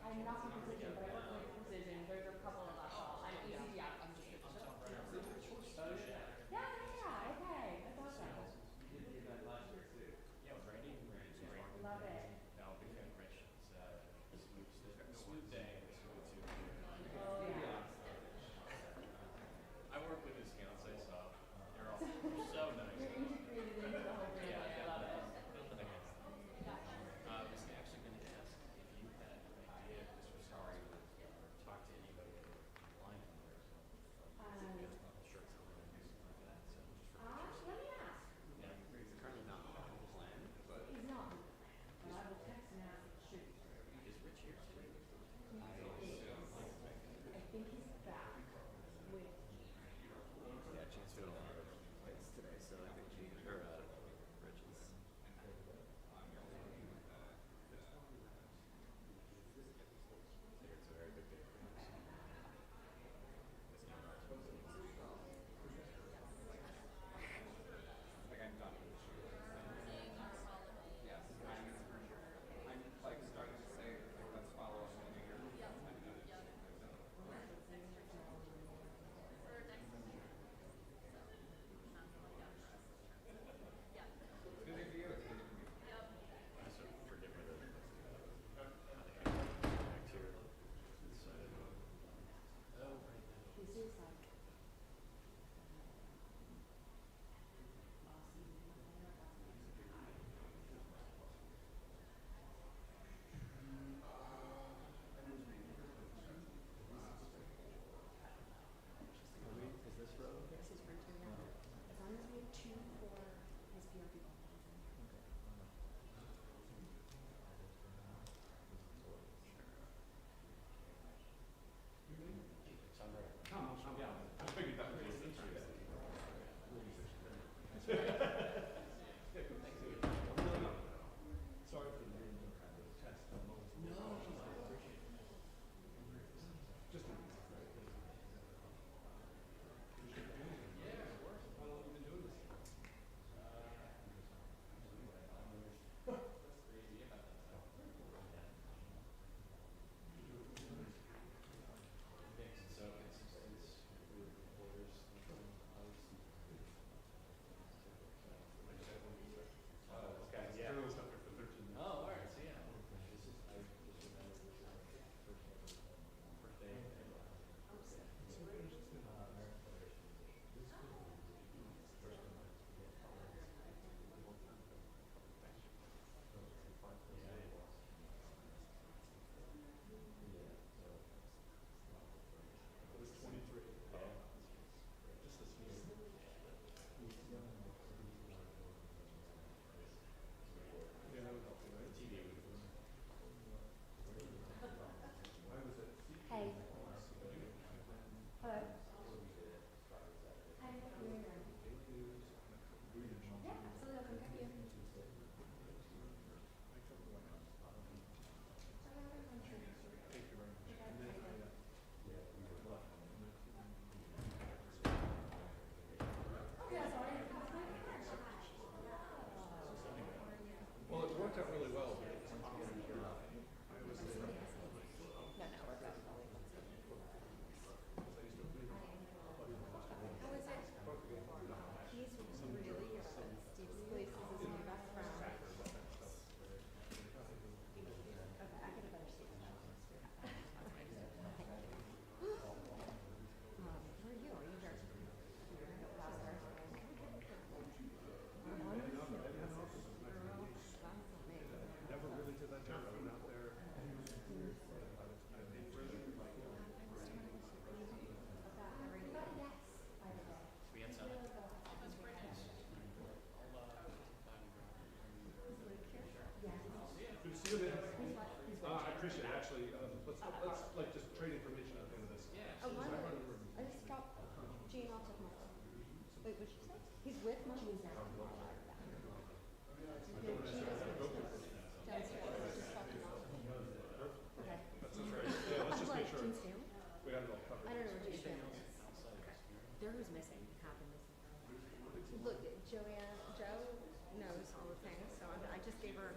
I'm not from Precision, but I work with Precision. There's a couple of us all. I'm easy, yeah. Yeah, okay. That's awesome. Love it. Oh, yeah. You're integrated into the whole family. I love it. Let me ask. He's not, but I will text and ask. Shoot. I think he's back with. Yeah, Chance went all over the place today, so I think Gene or Rich is. It's a very big day for him. Like I'm done with this year. Yes, I'm like starting to say like, let's follow up on the year. Busy for you. It's busy for me. He's suicide. Is this road? This is for two now. As long as we have two for his PRP ball. I figured that was the interest. Sorry for the test. No, just a minute. How long have you been doing this? Journalist up there for 13 minutes. Oh, all right. So yeah, this is I just remember this is our first day. It was 23. Just this year. Yeah, that would help you, right? Why was it? Hey. Hello. Hi, how are you? Yeah, absolutely. I'll come get you. Thank you very much. And then well, it worked out really well. I was there. How is it? He's really good. Steve's place is his new best friend. Okay, I get a better seat. Where are you? Are you here? Never really did that job. I went out there. Good to see you, man. I appreciate it. Actually, let's like just trade information at the end of this. Oh, why not? I just got Gene off of my phone. Wait, what'd you say? He's with mom. He's now. Downstairs. Just talking off. Okay. That's just right. Yeah, let's just make sure Gene's family? we got it all covered. I don't know where Gene's family is. They're who's missing. Half missing. Look, Joe knows all the things, so I just gave her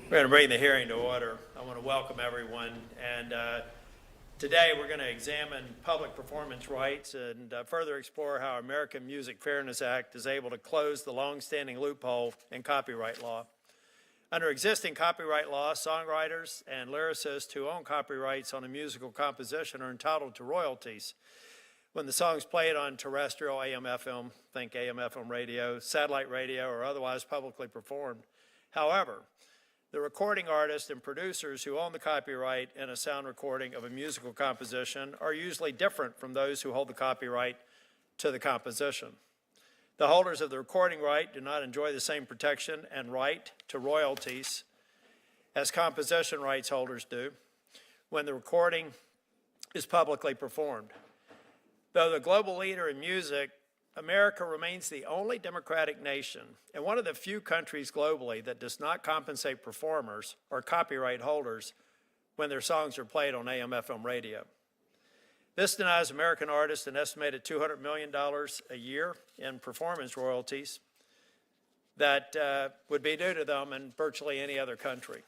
We're going to bring the hearing to order. I want to welcome everyone. And today we're going to examine public performance rights and further explore how American Music Fairness Act is able to close the long-standing loophole in copyright law. Under existing copyright law, songwriters and lyricists who own copyrights on a musical composition are entitled to royalties when the song is played on terrestrial AM/FM, think AM/FM radio, satellite radio, or otherwise publicly performed. However, the recording artists and producers who own the copyright in a sound recording of a musical composition are usually different from those who hold the copyright to the composition. The holders of the recording right do not enjoy the same protection and right to royalties as composition rights holders do when the recording is publicly performed. Though the global leader in music, America remains the only democratic nation and one of the few countries globally that does not compensate performers or copyright holders when their songs are played on AM/FM radio. This denies American artists an estimated $200 million a year in performance royalties that would be due to them in virtually any other country.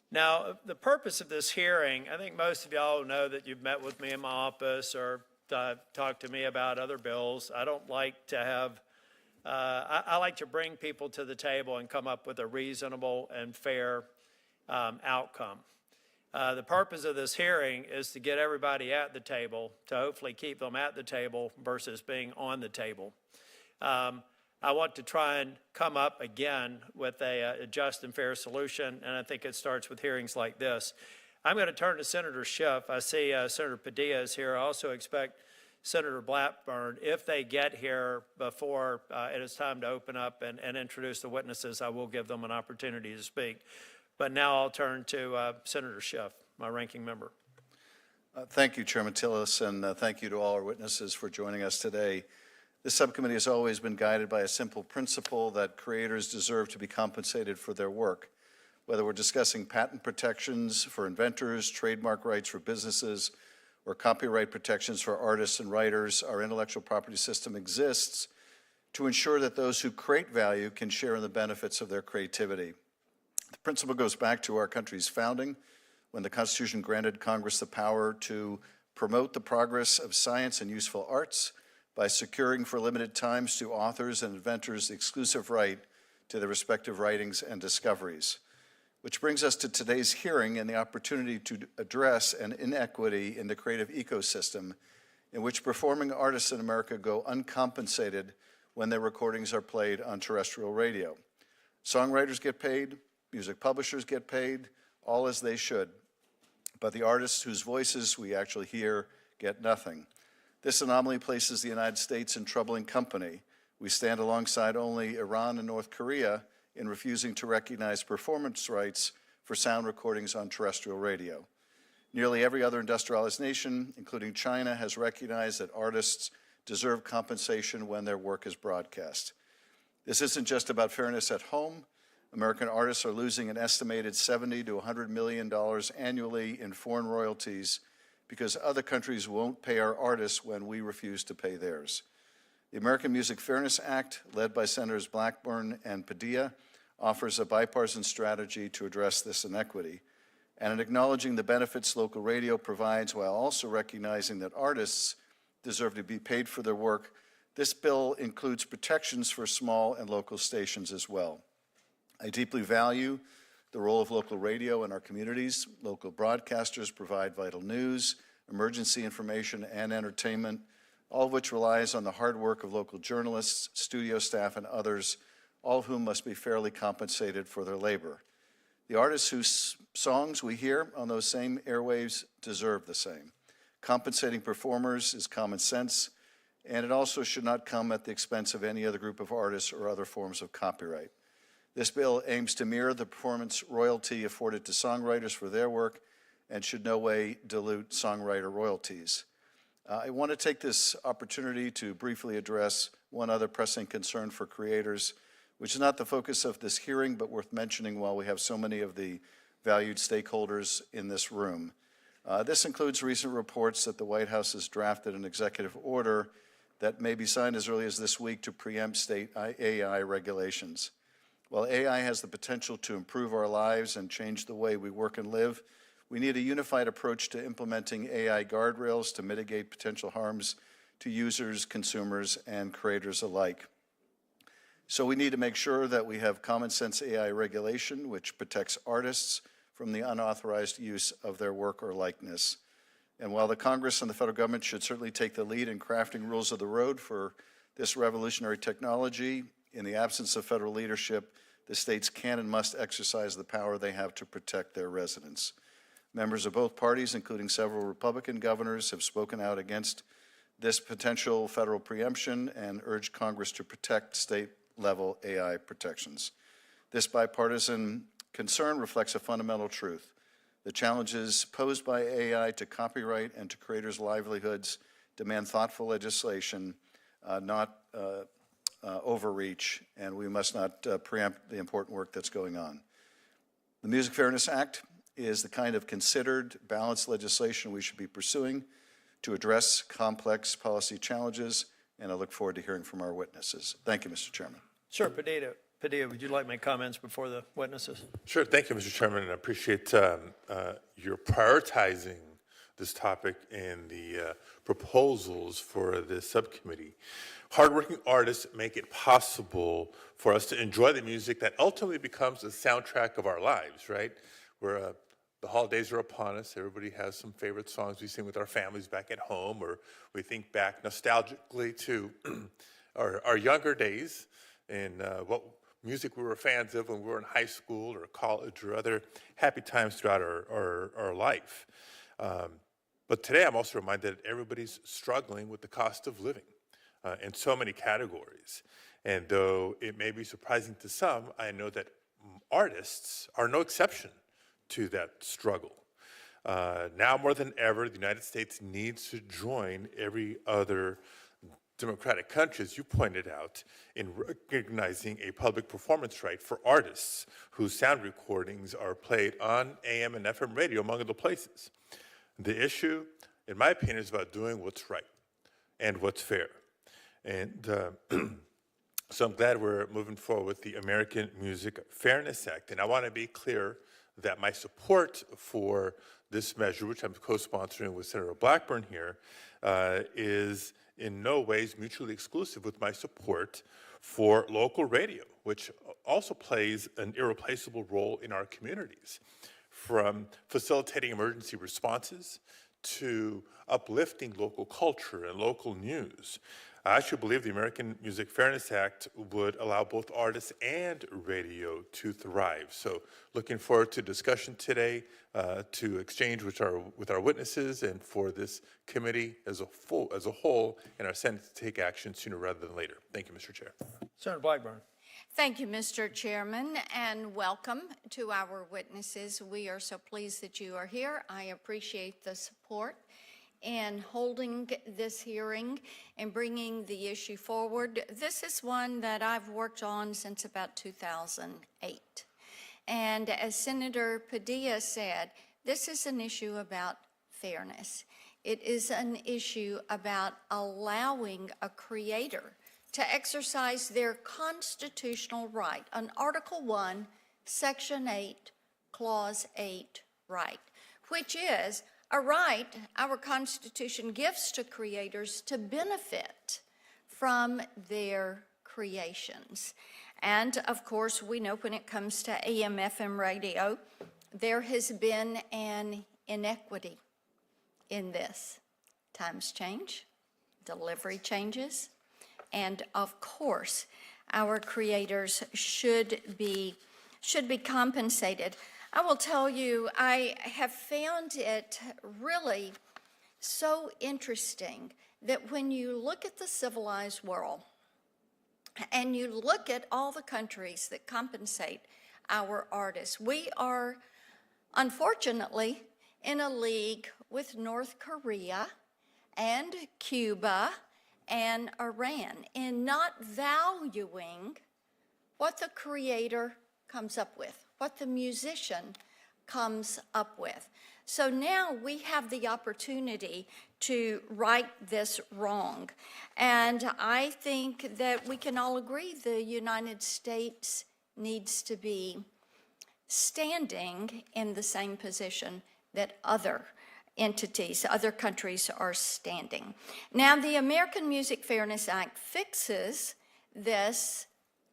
Now, the purpose of this hearing, I think most of y'all know that you've met with me in my office or talked to me about other bills. I don't like to have, I like to bring people to the table and come up with a reasonable and fair outcome. The purpose of this hearing is to get everybody at the table, to hopefully keep them at the table versus being on the table. I want to try and come up again with a just and fair solution, and I think it starts with hearings like this. I'm going to turn to Senator Schiff. I see Senator Padilla is here. I also expect Senator Blackburn, if they get here before it is time to open up and introduce the witnesses, I will give them an opportunity to speak. But now I'll turn to Senator Schiff, my ranking member. Thank you, Chairman Tillis, and thank you to all our witnesses for joining us today. This subcommittee has always been guided by a simple principle that creators deserve to be compensated for their work. Whether we're discussing patent protections for inventors, trademark rights for businesses, or copyright protections for artists and writers, our intellectual property system exists to ensure that those who create value can share in the benefits of their creativity. The principle goes back to our country's founding, when the Constitution granted Congress the power to promote the progress of science and useful arts by securing for limited times to authors and inventors the exclusive right to their respective writings and discoveries. Which brings us to today's hearing and the opportunity to address an inequity in the creative ecosystem in which performing artists in America go uncompensated when their recordings are played on terrestrial radio. Songwriters get paid, music publishers get paid, all as they should, but the artists whose voices we actually hear get nothing. This anomaly places the United States in troubling company. We stand alongside only Iran and North Korea in refusing to recognize performance rights for sound recordings on terrestrial radio. Nearly every other industrialized nation, including China, has recognized that artists deserve compensation when their work is broadcast. This isn't just about fairness at home. American artists are losing an estimated $70 to $100 million annually in foreign royalties because other countries won't pay our artists when we refuse to pay theirs. The American Music Fairness Act, led by Senators Blackburn and Padilla, offers a bipartisan strategy to address this inequity. And in acknowledging the benefits local radio provides while also recognizing that artists deserve to be paid for their work, this bill includes protections for small and local stations as well. I deeply value the role of local radio in our communities. Local broadcasters provide vital news, emergency information, and entertainment, all of which relies on the hard work of local journalists, studio staff, and others, all of whom must be fairly compensated for their labor. The artists whose songs we hear on those same airwaves deserve the same. Compensating performers is common sense, and it also should not come at the expense of any other group of artists or other forms of copyright. This bill aims to mirror the performance royalty afforded to songwriters for their work and should no way dilute songwriter royalties. I want to take this opportunity to briefly address one other pressing concern for creators, which is not the focus of this hearing, but worth mentioning while we have so many of the valued stakeholders in this room. This includes recent reports that the White House has drafted an executive order that may be signed as early as this week to preempt state AI regulations. While AI has the potential to improve our lives and change the way we work and live, we need a unified approach to implementing AI guardrails to mitigate potential harms to users, consumers, and creators alike. So we need to make sure that we have common sense AI regulation which protects artists from the unauthorized use of their work or likeness. And while the Congress and the federal government should certainly take the lead in crafting rules of the road for this revolutionary technology, in the absence of federal leadership, the states can and must exercise the power they have to protect their residents. Members of both parties, including several Republican governors, have spoken out against this potential federal preemption and urged Congress to protect state-level AI protections. This bipartisan concern reflects a fundamental truth. The challenges posed by AI to copyright and to creators' livelihoods demand thoughtful legislation, not overreach, and we must not preempt the important work that's going on. The Music Fairness Act is the kind of considered, balanced legislation we should be pursuing to address complex policy challenges, and I look forward to hearing from our witnesses. Thank you, Mr. Chairman. Sure, Padilla, would you like to make comments before the witnesses? Sure. Thank you, Mr. Chairman, and I appreciate your prioritizing this topic in the proposals for this subcommittee. Hardworking artists make it possible for us to enjoy the music that ultimately becomes the soundtrack of our lives, right? Where the holidays are upon us. Everybody has some favorite songs we sing with our families back at home, or we think back nostalgically to our younger days and what music we were fans of when we were in high school or college or other happy times throughout our life. But today I'm also reminded that everybody's struggling with the cost of living in so many categories. And though it may be surprising to some, I know that artists are no exception to that struggle. Now more than ever, the United States needs to join every other democratic country, as you pointed out, in recognizing a public performance right for artists whose sound recordings are played on AM and FM radio, among other places. The issue, in my opinion, is about doing what's right and what's fair. And so I'm glad we're moving forward with the American Music Fairness Act. And I want to be clear that my support for this measure, which I'm co-sponsoring with Senator Blackburn here, is in no ways mutually exclusive with my support for local radio, which also plays an irreplaceable role in our communities, from facilitating emergency responses to uplifting local culture and local news. I actually believe the American Music Fairness Act would allow both artists and radio to thrive. So looking forward to discussion today, to exchange with our witnesses, and for this committee as a whole and our Senate to take action sooner rather than later. Thank you, Mr. Chair. Senator Blackburn. Thank you, Mr. Chairman, and welcome to our witnesses. We are so pleased that you are here. I appreciate the support in holding this hearing and bringing the issue forward. This is one that I've worked on since about 2008. And as Senator Padilla said, this is an issue about fairness. It is an issue about allowing a creator to exercise their constitutional right, an Article 1, Section 8, Clause 8 right, which is a right our Constitution gives to creators to benefit from their creations. And of course, we know when it comes to AM/FM radio, there has been an inequity in this. Times change, delivery changes, and of course, our creators should be compensated. I will tell you, I have found it really so interesting that when you look at the civilized world and you look at all the countries that compensate our artists, we are unfortunately in a league with North Korea and Cuba and Iran in not valuing what the creator comes up with, what the musician comes up with. So now we have the opportunity to right this wrong. And I think that we can all agree the United States needs to be standing in the same position that other entities, other countries are standing. Now, the American Music Fairness Act fixes this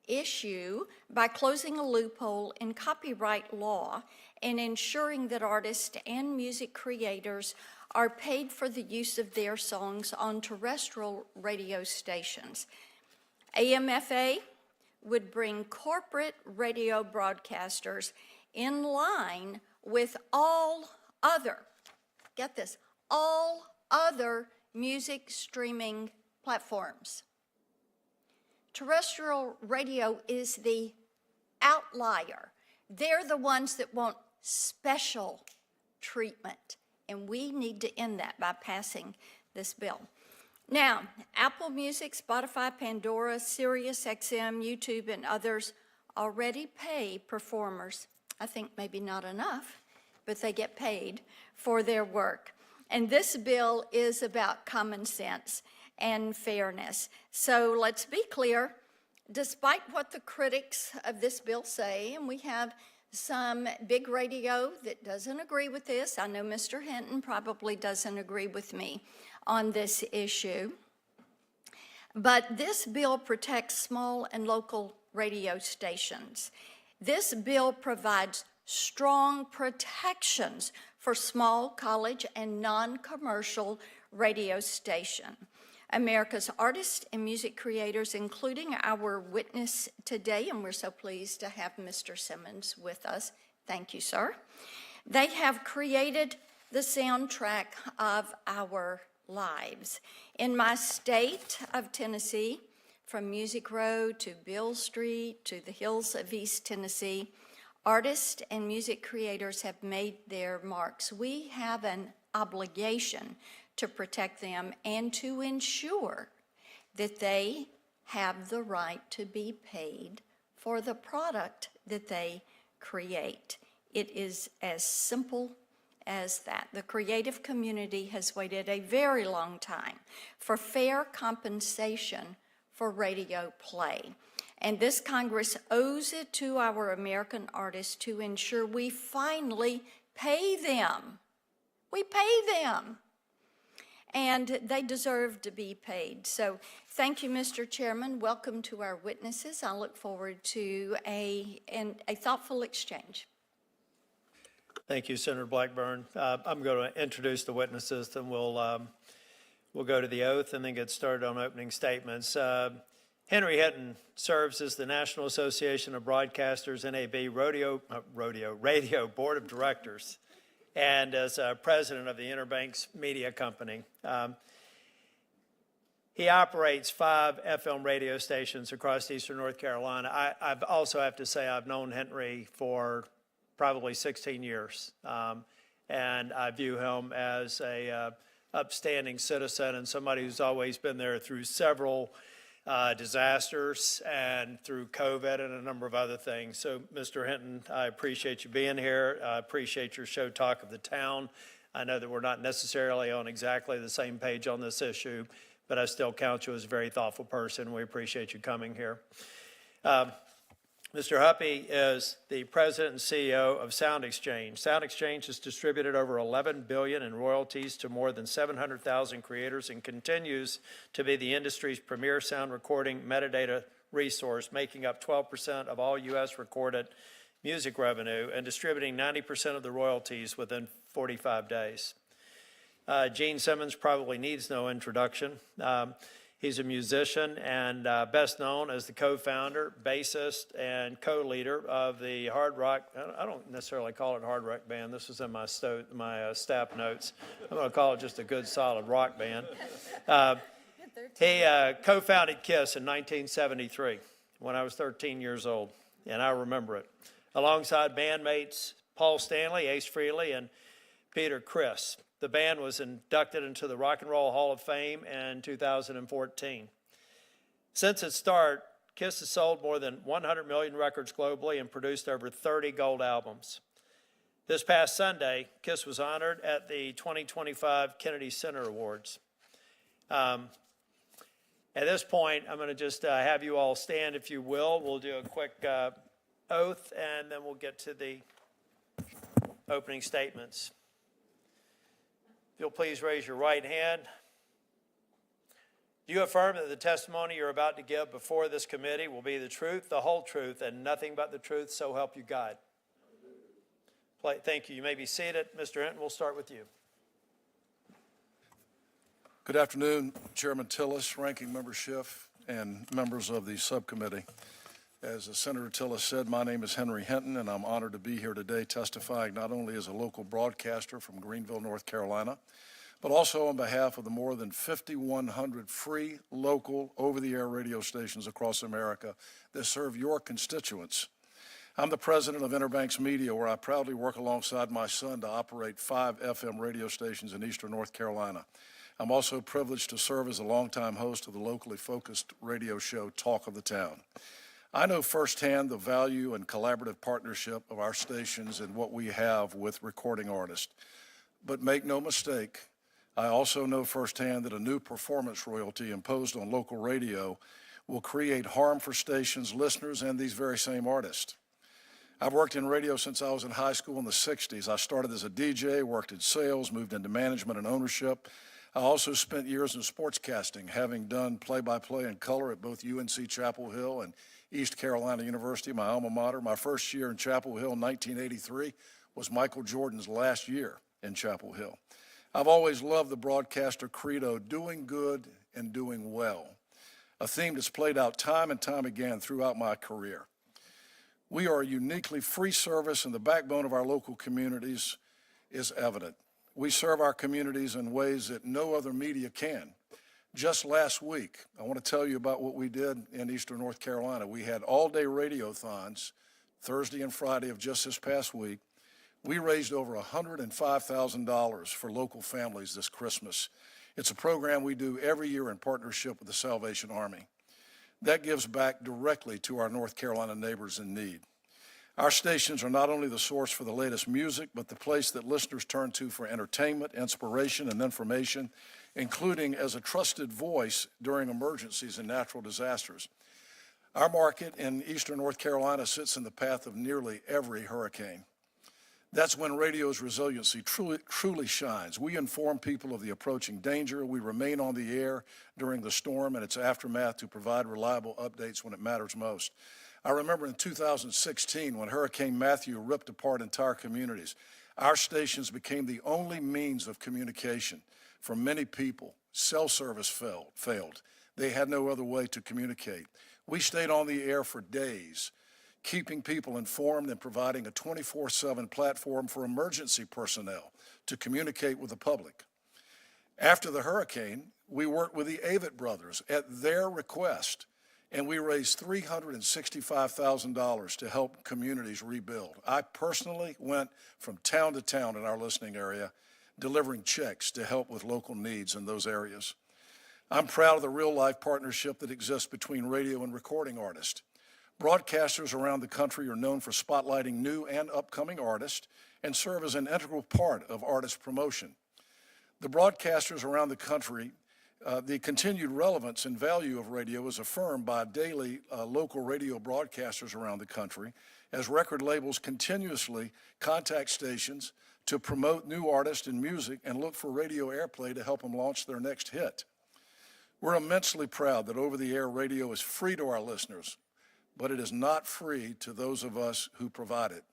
issue by closing a loophole in copyright law and ensuring that artists and music creators are paid for the use of their songs on terrestrial radio stations. AMFA would bring corporate radio broadcasters in line with all other, get this, all other music streaming platforms. Terrestrial radio is the outlier. They're the ones that want special treatment, and we need to end that by passing this bill. Now, Apple Music, Spotify, Pandora, SiriusXM, YouTube, and others already pay performers. I think maybe not enough, but they get paid for their work. And this bill is about common sense and fairness. So let's be clear, despite what the critics of this bill say, and we have some big radio that doesn't agree with this. I know Mr. Hinton probably doesn't agree with me on this issue. But this bill protects small and local radio stations. This bill provides strong protections for small, college, and non-commercial radio station. America's artists and music creators, including our witness today, and we're so pleased to have Mr. Simmons with us. Thank you, sir. They have created the soundtrack of our lives. In my state of Tennessee, from Music Row to Beale Street to the hills of East Tennessee, artists and music creators have made their marks. We have an obligation to protect them and to ensure that they have the right to be paid for the product that they create. It is as simple as that. The creative community has waited a very long time for fair compensation for radio play. And this Congress owes it to our American artists to ensure we finally pay them. We pay them. And they deserve to be paid. So thank you, Mr. Chairman. Welcome to our witnesses. I look forward to a thoughtful exchange. Thank you, Senator Blackburn. I'm going to introduce the witnesses, then we'll go to the oath and then get started on opening statements. Henry Hinton serves as the National Association of Broadcasters, NAB Radio Board of Directors, and as president of the Interbanks Media Company. He operates 5 FM radio stations across eastern North Carolina. I also have to say I've known Henry for probably 16 years, and I view him as a upstanding citizen and somebody who's always been there through several disasters and through COVID and a number of other things. So, Mr. Hinton, I appreciate you being here. I appreciate your show Talk of the Town. I know that we're not necessarily on exactly the same page on this issue, but I still count you as a very thoughtful person. We appreciate you coming here. Mr. Huppy is the president and CEO of Sound Exchange. Sound Exchange has distributed over $11 billion in royalties to more than 700,000 creators and continues to be the industry's premier sound recording metadata resource, making up 12% of all U.S. recorded music revenue and distributing 90% of the royalties within 45 days. Gene Simmons probably needs no introduction. He's a musician and best known as the co-founder, bassist, and co-leader of the hard rock, I don't necessarily call it hard rock band. This was in my staff notes. I'm going to call it just a good, solid rock band. He co-founded KISS in 1973 when I was 13 years old, and I remember it, alongside bandmates Paul Stanley, Ace Frehley, and Peter Criss. The band was inducted into the Rock and Roll Hall of Fame in 2014. Since its start, KISS has sold more than 100 million records globally and produced over 30 gold albums. This past Sunday, KISS was honored at the 2025 Kennedy Center Awards. At this point, I'm going to just have you all stand, if you will. We'll do a quick oath, and then we'll get to the opening statements. If you'll please raise your right hand. Do you affirm that the testimony you're about to give before this committee will be the truth, the whole truth, and nothing but the truth, so help you God? Thank you. You may be seated. Mr. Hinton, we'll start with you. Good afternoon, Chairman Tillis, Ranking Member Schiff, and members of the subcommittee. As Senator Tillis said, my name is Henry Hinton, and I'm honored to be here today testifying not only as a local broadcaster from Greenville, North Carolina, but also on behalf of the more than 5,100 free, local, over-the-air radio stations across America that serve your constituents. I'm the president of Interbanks Media, where I proudly work alongside my son to operate 5 FM radio stations in eastern North Carolina. I'm also privileged to serve as a longtime host of the locally focused radio show Talk of the Town. I know firsthand the value and collaborative partnership of our stations and what we have with recording artists. But make no mistake, I also know firsthand that a new performance royalty imposed on local radio will create harm for stations, listeners, and these very same artists. I've worked in radio since I was in high school in the 60s. I started as a DJ, worked in sales, moved into management and ownership. I also spent years in sportscasting, having done play-by-play in color at both UNC Chapel Hill and East Carolina University, my alma mater. My first year in Chapel Hill in 1983 was Michael Jordan's last year in Chapel Hill. I've always loved the broadcaster credo, doing good and doing well, a theme that's played out time and time again throughout my career. We are a uniquely free service, and the backbone of our local communities is evident. We serve our communities in ways that no other media can. Just last week, I want to tell you about what we did in eastern North Carolina. We had all-day radiothons Thursday and Friday of just this past week. We raised over $105,000 for local families this Christmas. It's a program we do every year in partnership with the Salvation Army. That gives back directly to our North Carolina neighbors in need. Our stations are not only the source for the latest music, but the place that listeners turn to for entertainment, inspiration, and information, including as a trusted voice during emergencies and natural disasters. Our market in eastern North Carolina sits in the path of nearly every hurricane. That's when radio's resiliency truly shines. We inform people of the approaching danger. We remain on the air during the storm and its aftermath to provide reliable updates when it matters most. I remember in 2016 when Hurricane Matthew ripped apart entire communities. Our stations became the only means of communication for many people. Cell service failed. They had no other way to communicate. We stayed on the air for days, keeping people informed and providing a 24/7 platform for emergency personnel to communicate with the public. After the hurricane, we worked with the Avett brothers at their request, and we raised $365,000 to help communities rebuild. I personally went from town to town in our listening area, delivering checks to help with local needs in those areas. I'm proud of the real-life partnership that exists between radio and recording artists. Broadcasters around the country are known for spotlighting new and upcoming artists and serve as an integral part of artist promotion. The broadcasters around the country, the continued relevance and value of radio is affirmed by daily local radio broadcasters around the country as record labels continuously contact stations to promote new artists and music and look for radio airplay to help them launch their next hit. We're immensely proud that over-the-air radio is free to our listeners, but it is not free to those of us who provide it.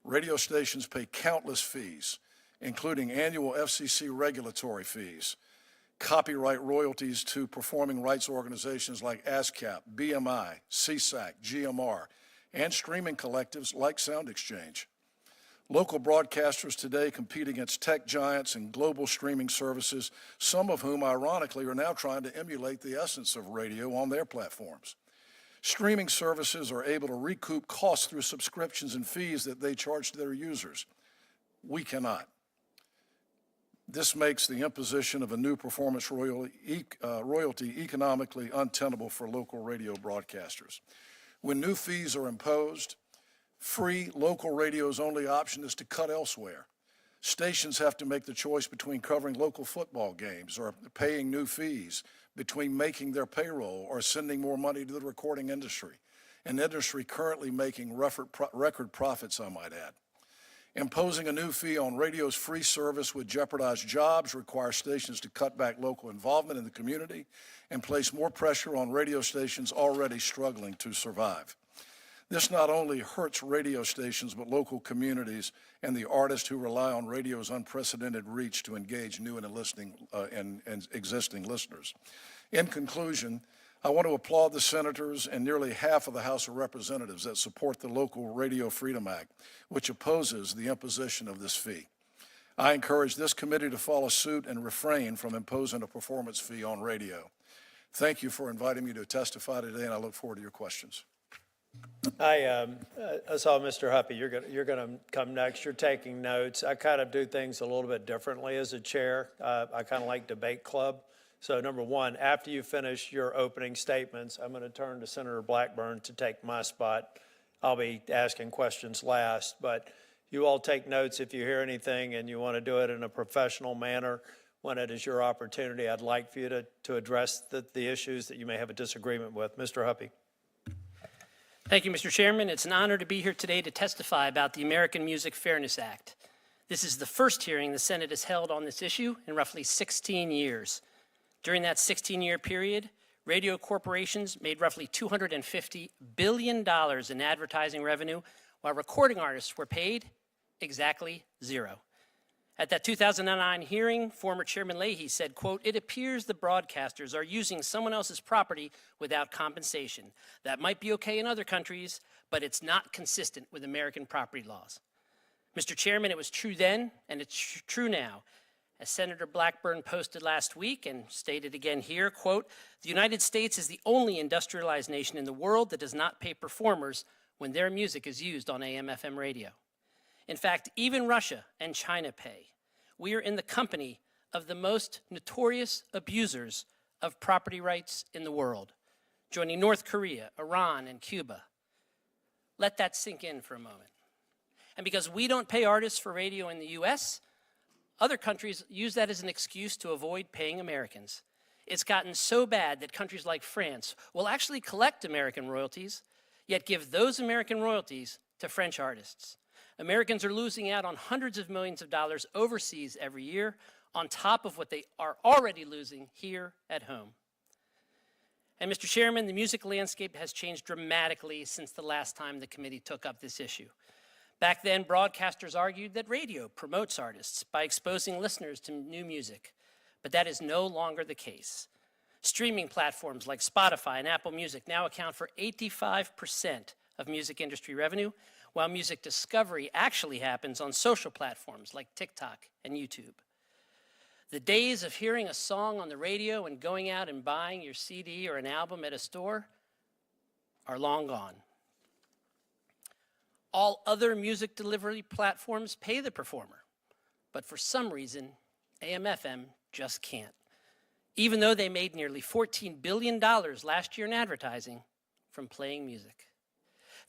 Radio stations pay countless fees, including annual FCC regulatory fees, copyright royalties to performing rights organizations like ASCAP, BMI, CSAC, GMR, and streaming collectives like Sound Exchange. Local broadcasters today compete against tech giants and global streaming services, some of whom, ironically, are now trying to emulate the essence of radio on their platforms. Streaming services are able to recoup costs through subscriptions and fees that they charge to their users. We cannot. This makes the imposition of a new performance royalty economically untenable for local radio broadcasters. When new fees are imposed, free local radio's only option is to cut elsewhere. Stations have to make the choice between covering local football games or paying new fees, between making their payroll or sending more money to the recording industry. an industry currently making record profits, I might add. Imposing a new fee on radio's free service would jeopardize jobs, require stations to cut back local involvement in the community, and place more pressure on radio stations already struggling to survive. This not only hurts radio stations, but local communities and the artists who rely on radio's unprecedented reach to engage new and existing listeners. In conclusion, I want to applaud the senators and nearly half of the House of Representatives that support the Local Radio Freedom Act, which opposes the imposition of this fee. I encourage this committee to follow suit and refrain from imposing a performance fee on radio. Thank you for inviting me to testify today, and I look forward to your questions. I saw Mr. Huppy. You're going to come next. You're taking notes. I kind of do things a little bit differently as a chair. I kind of like debate club. So number one, after you finish your opening statements, I'm going to turn to Senator Blackburn to take my spot. I'll be asking questions last, but you all take notes if you hear anything and you want to do it in a professional manner when it is your opportunity. I'd like for you to address the issues that you may have a disagreement with. Mr. Huppy. Thank you, Mr. Chairman. It's an honor to be here today to testify about the American Music Fairness Act. This is the first hearing the Senate has held on this issue in roughly 16 years. During that 16-year period, radio corporations made roughly $250 billion in advertising revenue, while recording artists were paid exactly zero. At that 2009 hearing, former Chairman Leahy said, quote, "It appears the broadcasters are using someone else's property without compensation. That might be okay in other countries, but it's not consistent with American property laws." Mr. Chairman, it was true then, and it's true now. As Senator Blackburn posted last week and stated again here, quote, "The United States is the only industrialized nation in the world that does not pay performers when their music is used on AM/FM radio. In fact, even Russia and China pay. We are in the company of the most notorious abusers of property rights in the world, joining North Korea, Iran, and Cuba." Let that sink in for a moment. And because we don't pay artists for radio in the U.S., other countries use that as an excuse to avoid paying Americans. It's gotten so bad that countries like France will actually collect American royalties, yet give those American royalties to French artists. Americans are losing out on hundreds of millions of dollars overseas every year, on top of what they are already losing here at home. And Mr. Chairman, the music landscape has changed dramatically since the last time the committee took up this issue. Back then, broadcasters argued that radio promotes artists by exposing listeners to new music, but that is no longer the case. Streaming platforms like Spotify and Apple Music now account for 85% of music industry revenue, while music discovery actually happens on social platforms like TikTok and YouTube. The days of hearing a song on the radio and going out and buying your CD or an album at a store are long gone. All other music delivery platforms pay the performer, but for some reason, AM/FM just can't, even though they made nearly $14 billion last year in advertising from playing music.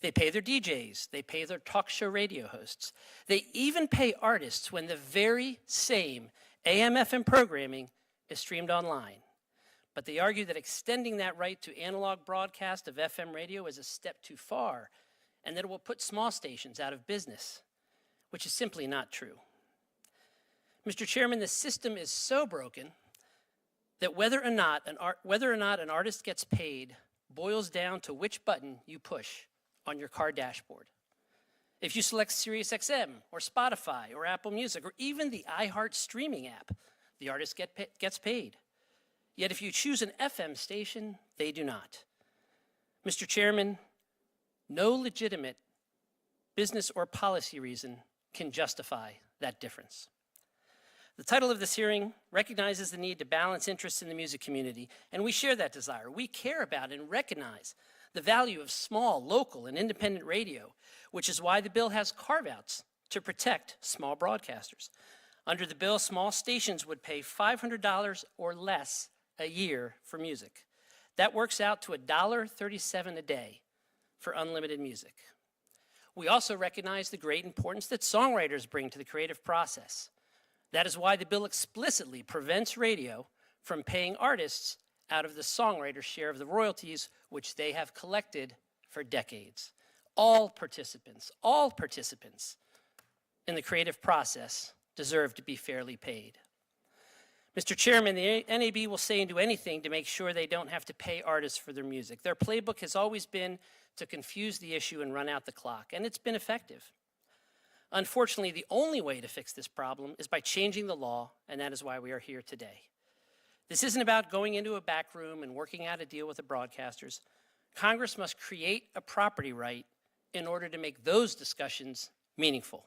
They pay their DJs, they pay their talk show radio hosts, they even pay artists when the very same AM/FM programming is streamed online. But they argue that extending that right to analog broadcast of FM radio is a step too far, and that it will put small stations out of business, which is simply not true. Mr. Chairman, the system is so broken that whether or not an artist gets paid boils down to which button you push on your car dashboard. If you select SiriusXM or Spotify or Apple Music or even the iHeart streaming app, the artist gets paid. Yet if you choose an FM station, they do not. Mr. Chairman, no legitimate business or policy reason can justify that difference. The title of this hearing recognizes the need to balance interests in the music community, and we share that desire. We care about and recognize the value of small, local, and independent radio, which is why the bill has carve-outs to protect small broadcasters. Under the bill, small stations would pay $500 or less a year for music. That works out to $1.37 a day for unlimited music. We also recognize the great importance that songwriters bring to the creative process. That is why the bill explicitly prevents radio from paying artists out of the songwriter's share of the royalties which they have collected for decades. All participants in the creative process deserve to be fairly paid. Mr. Chairman, the NAB will say and do anything to make sure they don't have to pay artists for their music. Their playbook has always been to confuse the issue and run out the clock, and it's been effective. Unfortunately, the only way to fix this problem is by changing the law, and that is why we are here today. This isn't about going into a back room and working out a deal with the broadcasters. Congress must create a property right in order to make those discussions meaningful.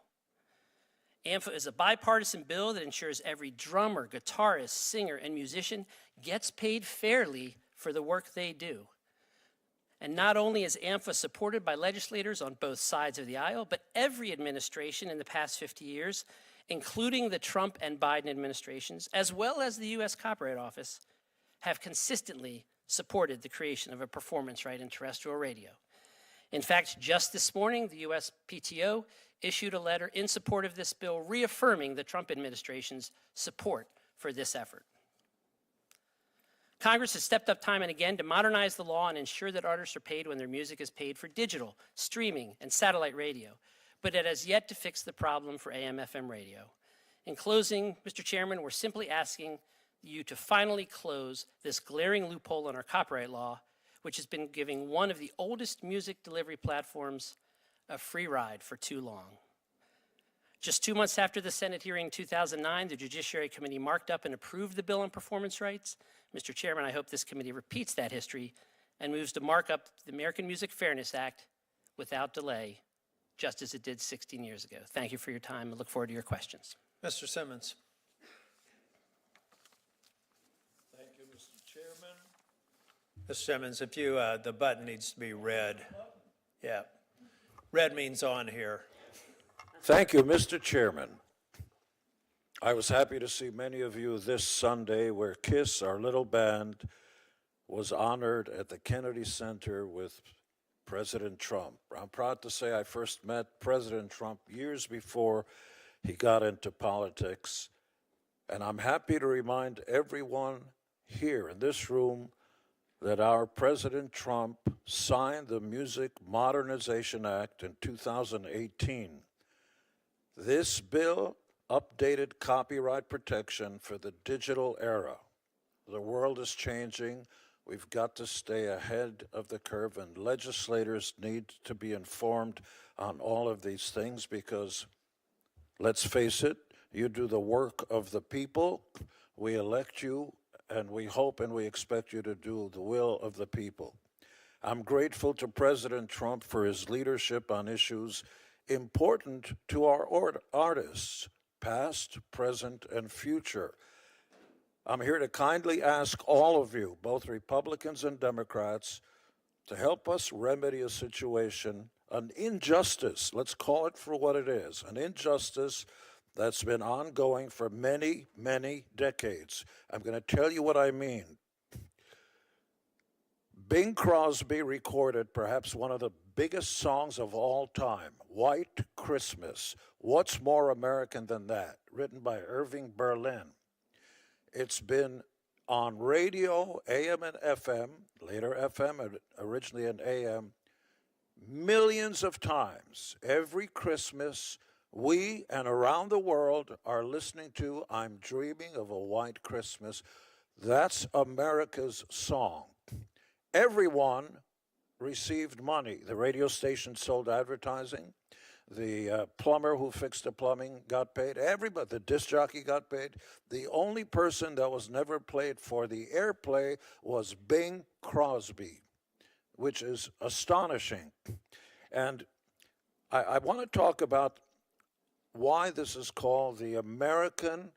AMFA is a bipartisan bill that ensures every drummer, guitarist, singer, and musician gets paid fairly for the work they do. And not only is AMFA supported by legislators on both sides of the aisle, but every administration in the past 50 years, including the Trump and Biden administrations, as well as the U.S. Copyright Office, have consistently supported the creation of a performance right in terrestrial radio. In fact, just this morning, the USPTO issued a letter in support of this bill, reaffirming the Trump administration's support for this effort. Congress has stepped up time and again to modernize the law and ensure that artists are paid when their music is paid for digital, streaming, and satellite radio, but it has yet to fix the problem for AM/FM radio. In closing, Mr. Chairman, we're simply asking you to finally close this glaring loophole in our copyright law, which has been giving one of the oldest music delivery platforms a free ride for too long. Just 2 months after the Senate hearing in 2009, the Judiciary Committee marked up and approved the bill on performance rights. Mr. Chairman, I hope this committee repeats that history and moves to mark up the American Music Fairness Act without delay, just as it did 16 years ago. Thank you for your time. I look forward to your questions. Mr. Simmons. Thank you, Mr. Chairman. Mr. Simmons, if you, the button needs to be red. Yeah. Red means on here. Thank you, Mr. Chairman. I was happy to see many of you this Sunday where KISS, our little band, was honored at the Kennedy Center with President Trump. I'm proud to say I first met President Trump years before he got into politics, and I'm happy to remind everyone here in this room that our President Trump signed the Music Modernization Act in 2018. This bill updated copyright protection for the digital era. The world is changing. We've got to stay ahead of the curve, and legislators need to be informed on all of these things because, let's face it, you do the work of the people. We elect you, and we hope and we expect you to do the will of the people. I'm grateful to President Trump for his leadership on issues important to our artists, past, present, and future. I'm here to kindly ask all of you, both Republicans and Democrats, to help us remedy a situation, an injustice, let's call it for what it is, an injustice that's been ongoing for many, many decades. I'm going to tell you what I mean. Bing Crosby recorded perhaps one of the biggest songs of all time, White Christmas. What's more American than that? Written by Irving Berlin. It's been on radio, AM and FM, later FM, and originally in AM, millions of times. Every Christmas, we and around the world are listening to I'm Dreaming of a White Christmas. That's America's song. Everyone received money. The radio station sold advertising. The plumber who fixed the plumbing got paid. Everybody, the disc jockey got paid. The only person that was never paid for the airplay was Bing Crosby, which is astonishing. And I want to talk about why this is called the American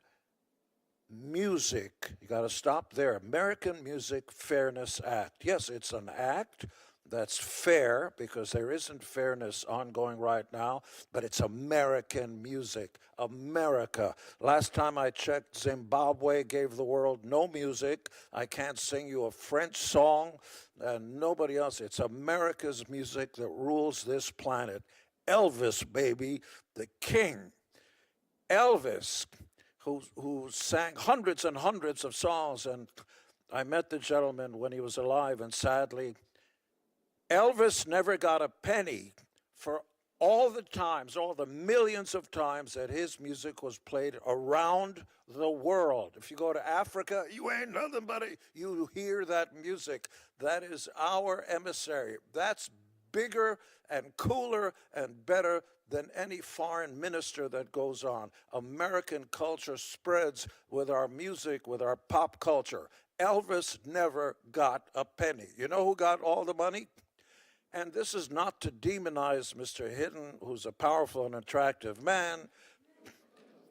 Music, you got to stop there, American Music Fairness Act. Yes, it's an act that's fair because there isn't fairness ongoing right now, but it's American music, America. Last time I checked, Zimbabwe gave the world no music. I can't sing you a French song and nobody else. It's America's music that rules this planet. Elvis, baby, the king. Elvis, who sang hundreds and hundreds of songs, and I met the gentleman when he was alive, and sadly, Elvis never got a penny for all the times, all the millions of times that his music was played around the world. If you go to Africa, you ain't nothing but you hear that music. That is our emissary. That's bigger and cooler and better than any foreign minister that goes on. American culture spreads with our music, with our pop culture. Elvis never got a penny. You know who got all the money? And this is not to demonize Mr. Hinton, who's a powerful and attractive man.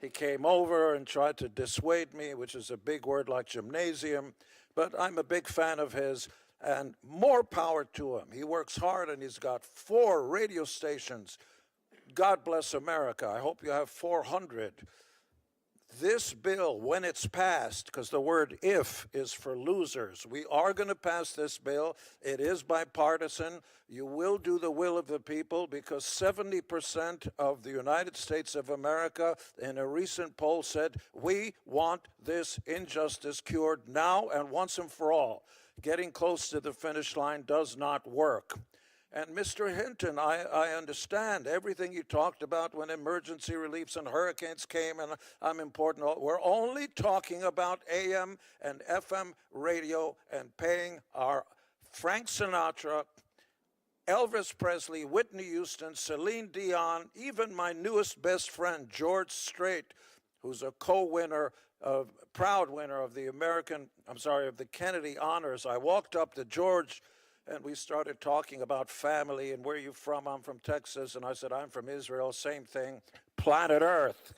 He came over and tried to dissuade me, which is a big word like gymnasium, but I'm a big fan of his, and more power to him. He works hard, and he's got 4 radio stations. God bless America. I hope you have 400. This bill, when it's passed, because the word if is for losers, we are going to pass this bill. It is bipartisan. You will do the will of the people, because 70% of the United States of America in a recent poll said, we want this injustice cured now and once and for all. Getting close to the finish line does not work. And Mr. Hinton, I understand everything you talked about when emergency reliefs and hurricanes came, and I'm important. We're only talking about AM and FM radio and paying our Frank Sinatra, Elvis Presley, Whitney Houston, Celine Dion, even my newest best friend, George Strait, who's a co-winner, proud winner of the Kennedy Honors. I walked up to George and we started talking about family and where you from. I'm from Texas. And I said, I'm from Israel. Same thing, planet Earth.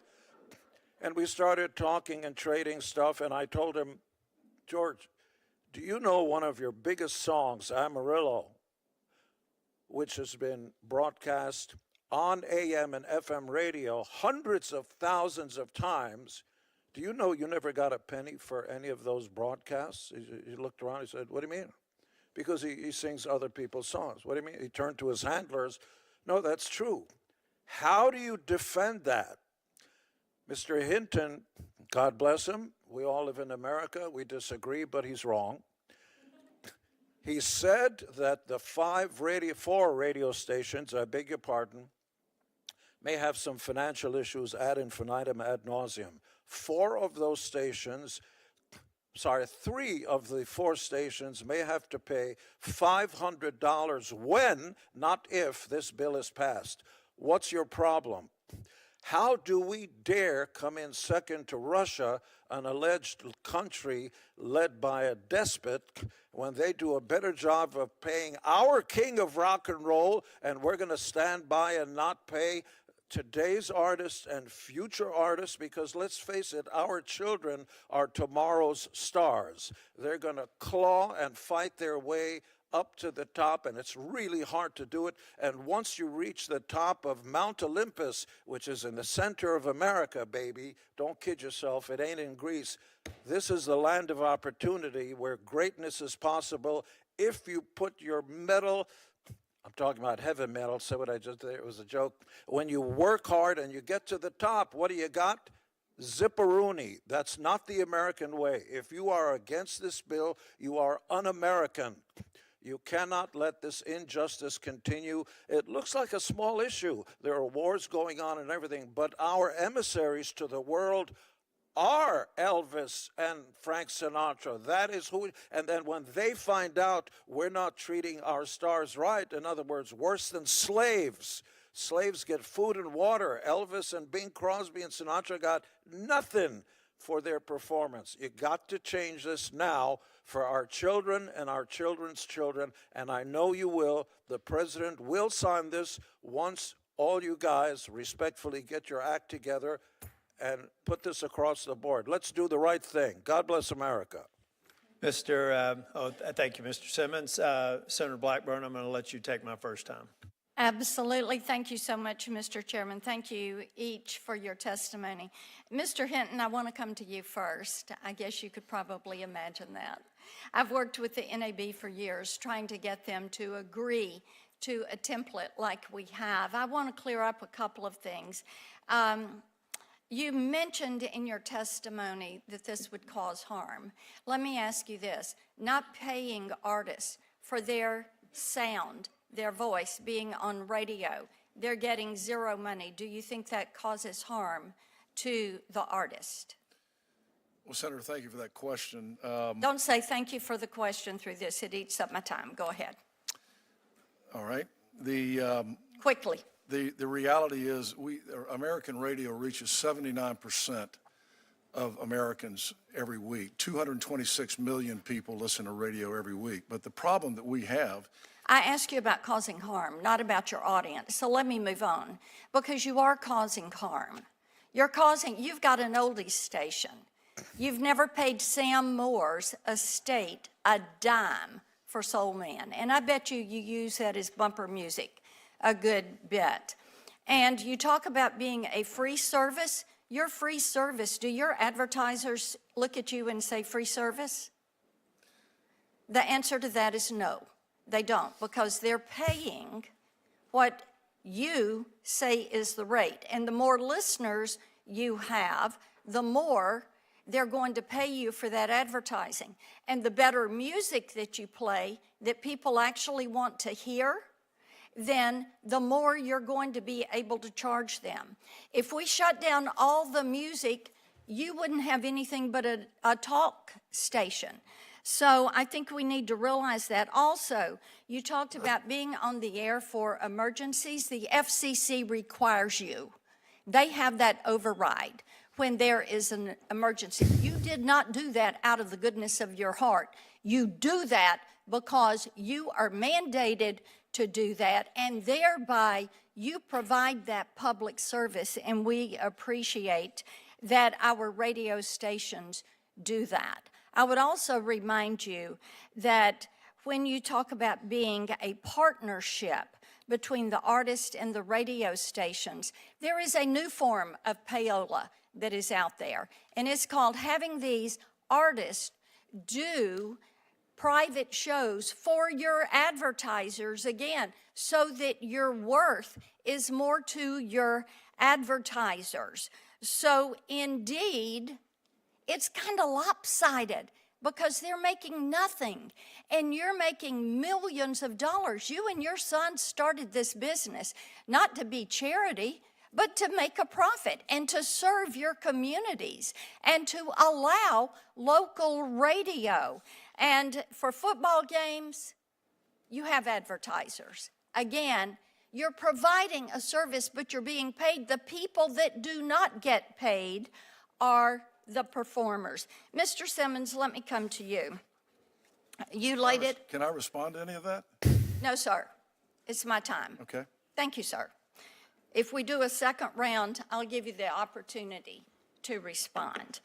And we started talking and trading stuff. And I told him, George, do you know one of your biggest songs, Amarillo, which has been broadcast on AM and FM radio hundreds of thousands of times? Do you know you never got a penny for any of those broadcasts? He looked around, he said, what do you mean? Because he sings other people's songs. What do you mean? He turned to his handlers. No, that's true. How do you defend that? Mr. Hinton, God bless him, we all live in America, we disagree, but he's wrong. He said that the 4 radio stations, I beg your pardon, may have some financial issues ad infinitum, ad nauseum. 3 of the 4 stations may have to pay $500 when, not if, this bill is passed. What's your problem? How do we dare come in second to Russia, an alleged country led by a despot, when they do a better job of paying our king of rock and roll, and we're going to stand by and not pay today's artists and future artists? Because let's face it, our children are tomorrow's stars. They're going to claw and fight their way up to the top, and it's really hard to do it. And once you reach the top of Mount Olympus, which is in the center of America, baby, don't kid yourself, it ain't in Greece. This is the land of opportunity where greatness is possible if you put your metal, I'm talking about heavy metal, so what I just did, it was a joke. When you work hard and you get to the top, what do you got? Zipperoonie. That's not the American way. If you are against this bill, you are un-American. You cannot let this injustice continue. It looks like a small issue. There are wars going on and everything, but our emissaries to the world are Elvis and Frank Sinatra. That is who, and then when they find out we're not treating our stars right, in other words, worse than slaves. Slaves get food and water. Elvis and Bing Crosby and Sinatra got nothing for their performance. You got to change this now for our children and our children's children, and I know you will. The president will sign this once all you guys respectfully get your act together and put this across the board. Let's do the right thing. God bless America. Thank you, Mr. Simmons. Senator Blackburn, I'm going to let you take my first time. Absolutely. Thank you so much, Mr. Chairman. Thank you each for your testimony. Mr. Hinton, I want to come to you first. I guess you could probably imagine that. I've worked with the NAB for years trying to get them to agree to a template like we have. I want to clear up a couple of things. You mentioned in your testimony that this would cause harm. Let me ask you this. Not paying artists for their sound, their voice being on radio, they're getting zero money. Do you think that causes harm to the artist? Well, Senator, thank you for that question. Don't say thank you for the question through this. It eats up my time. Go ahead. All right. The Quickly. reality is American radio reaches 79% of Americans every week. 226 million people listen to radio every week. But the problem that we have, I ask you about causing harm, not about your audience. So let me move on, because you are causing harm. You've got an oldies station. You've never paid Sam Moore's estate a dime for Soul Man. And I bet you use that as bumper music a good bit. And you talk about being a free service. Your free service, do your advertisers look at you and say free service? The answer to that is no, they don't, because they're paying what you say is the rate. And the more listeners you have, the more they're going to pay you for that advertising. And the better music that you play that people actually want to hear, then the more you're going to be able to charge them. If we shut down all the music, you wouldn't have anything but a talk station. So I think we need to realize that. Also, you talked about being on the air for emergencies. The FCC requires you. They have that override when there is an emergency. You did not do that out of the goodness of your heart. You do that because you are mandated to do that, and thereby you provide that public service, and we appreciate that our radio stations do that. I would also remind you that when you talk about being a partnership between the artist and the radio stations, there is a new form of payola that is out there, and it's called having these artists do private shows for your advertisers, again, so that your worth is more to your advertisers. So indeed, it's kind of lopsided because they're making nothing and you're making millions of dollars. You and your son started this business not to be charity, but to make a profit and to serve your communities and to allow local radio. And for football games, you have advertisers. Again, you're providing a service, but you're being paid. The people that do not get paid are the performers. Mr. Simmons, let me come to you. You laid it. Can I respond to any of that? No, sir. It's my time. Okay. Thank you, sir. If we do a second round, I'll give you the opportunity to respond.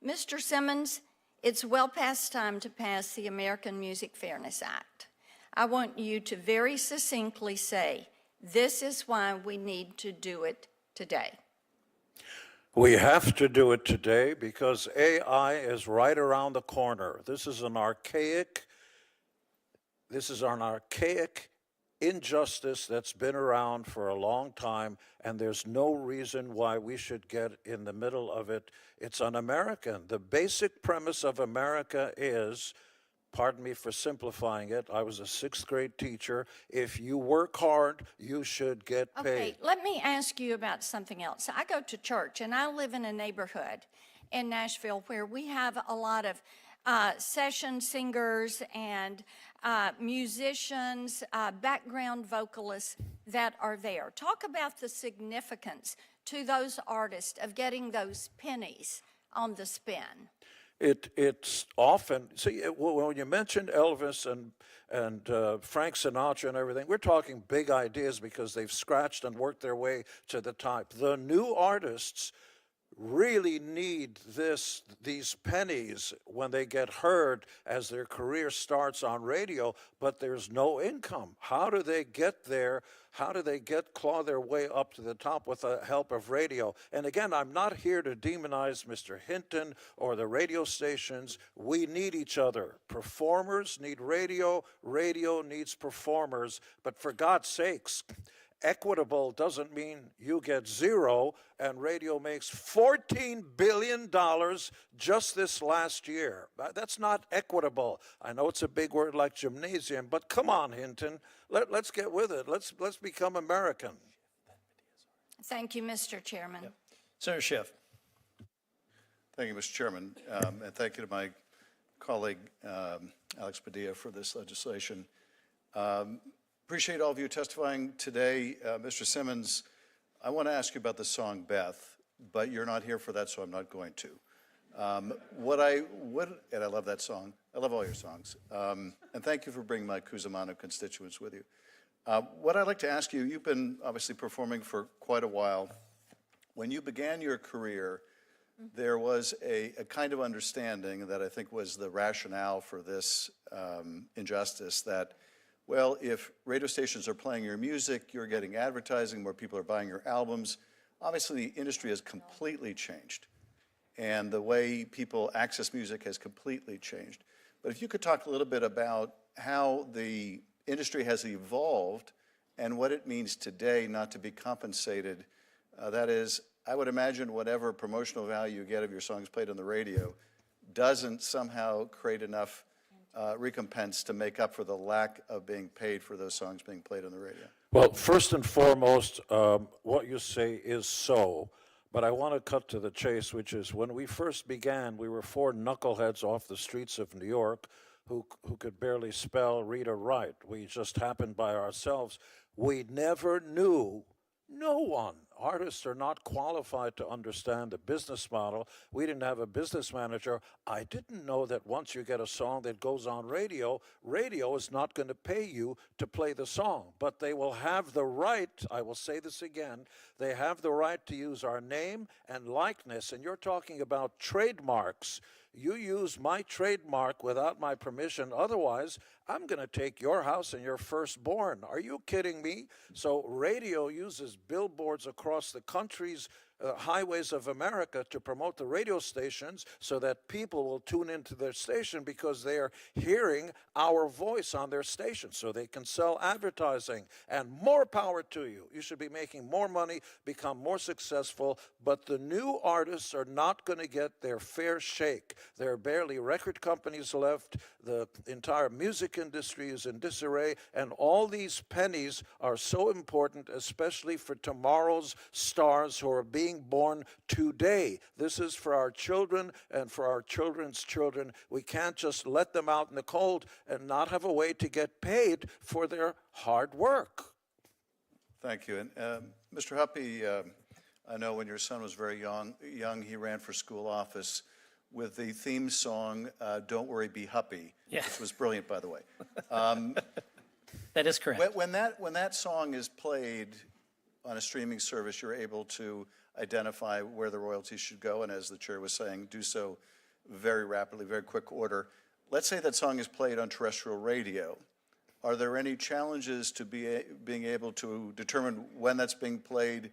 Mr. Simmons, it's well past time to pass the American Music Fairness Act. I want you to very succinctly say, this is why we need to do it today. We have to do it today because AI is right around the corner. This is an archaic injustice that's been around for a long time, and there's no reason why we should get in the middle of it. It's un-American. The basic premise of America is, pardon me for simplifying it, I was a 6th grade teacher, if you work hard, you should get paid. Okay, let me ask you about something else. I go to church, and I live in a neighborhood in Nashville where we have a lot of session singers and musicians, background vocalists that are there. Talk about the significance to those artists of getting those pennies on the spin. It's often, see, when you mentioned Elvis and Frank Sinatra and everything, we're talking big ideas because they've scratched and worked their way to the top. The new artists really need these pennies when they get heard as their career starts on radio, but there's no income. How do they get there? How do they claw their way up to the top with the help of radio? And again, I'm not here to demonize Mr. Hinton or the radio stations. We need each other. Performers need radio, radio needs performers, but for God's sakes, equitable doesn't mean you get zero, and radio makes $14 billion just this last year. That's not equitable. I know it's a big word like gymnasium, but come on, Hinton, let's get with it. Let's become American. Thank you, Mr. Chairman. Senator Schiff. Thank you, Mr. Chairman, and thank you to my colleague, Alex Padilla, for this legislation. Appreciate all of you testifying today. Mr. Simmons, I want to ask you about the song Beth, but you're not here for that, so I'm not going to. And I love that song. I love all your songs. And thank you for bringing my Cusimano constituents with you. What I'd like to ask you, you've been obviously performing for quite a while. When you began your career, there was a kind of understanding that I think was the rationale for this injustice that, well, if radio stations are playing your music, you're getting advertising, more people are buying your albums. Obviously, the industry has completely changed, and the way people access music has completely changed. But if you could talk a little bit about how the industry has evolved and what it means today not to be compensated. That is, I would imagine whatever promotional value you get of your songs played on the radio doesn't somehow create enough recompense to make up for the lack of being paid for those songs being played on the radio. Well, first and foremost, what you say is so, but I want to cut to the chase, which is when we first began, we were four knuckleheads off the streets of New York who could barely spell, read, or write. We just happened by ourselves. We never knew, no one. Artists are not qualified to understand the business model. We didn't have a business manager. I didn't know that once you get a song that goes on radio, radio is not going to pay you to play the song. But they will have the right, I will say this again, they have the right to use our name and likeness. And you're talking about trademarks. You use my trademark without my permission. Otherwise, I'm going to take your house and your firstborn. Are you kidding me? So radio uses billboards across the country's highways of America to promote the radio stations so that people will tune into their station because they are hearing our voice on their station so they can sell advertising. And more power to you. You should be making more money, become more successful, but the new artists are not going to get their fair shake. There are barely record companies left. The entire music industry is in disarray, and all these pennies are so important, especially for tomorrow's stars who are being born today. This is for our children and for our children's children. We can't just let them out in the cold and not have a way to get paid for their hard work. Thank you. And Mr. Huppy, I know when your son was very young, he ran for school office with the theme song, Don't Worry, Be Huppy, Yeah. which was brilliant, by the way. That is correct. When that song is played on a streaming service, you're able to identify where the royalties should go, and as the chair was saying, do so very rapidly, very quick order. Let's say that song is played on terrestrial radio. Are there any challenges to being able to determine when that's being played,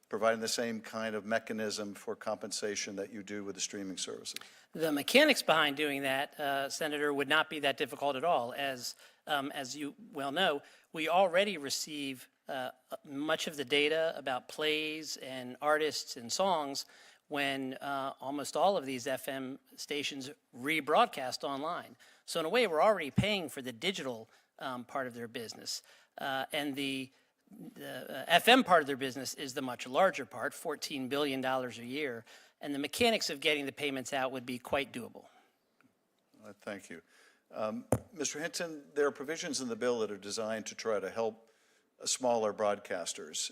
providing the same kind of mechanism for compensation that you do with the streaming services? The mechanics behind doing that, Senator, would not be that difficult at all. As you well know, we already receive much of the data about plays and artists and songs when almost all of these FM stations rebroadcast online. So in a way, we're already paying for the digital part of their business. And the FM part of their business is the much larger part, $14 billion a year. And the mechanics of getting the payments out would be quite doable. Thank you. Mr. Hinton, there are provisions in the bill that are designed to try to help smaller broadcasters.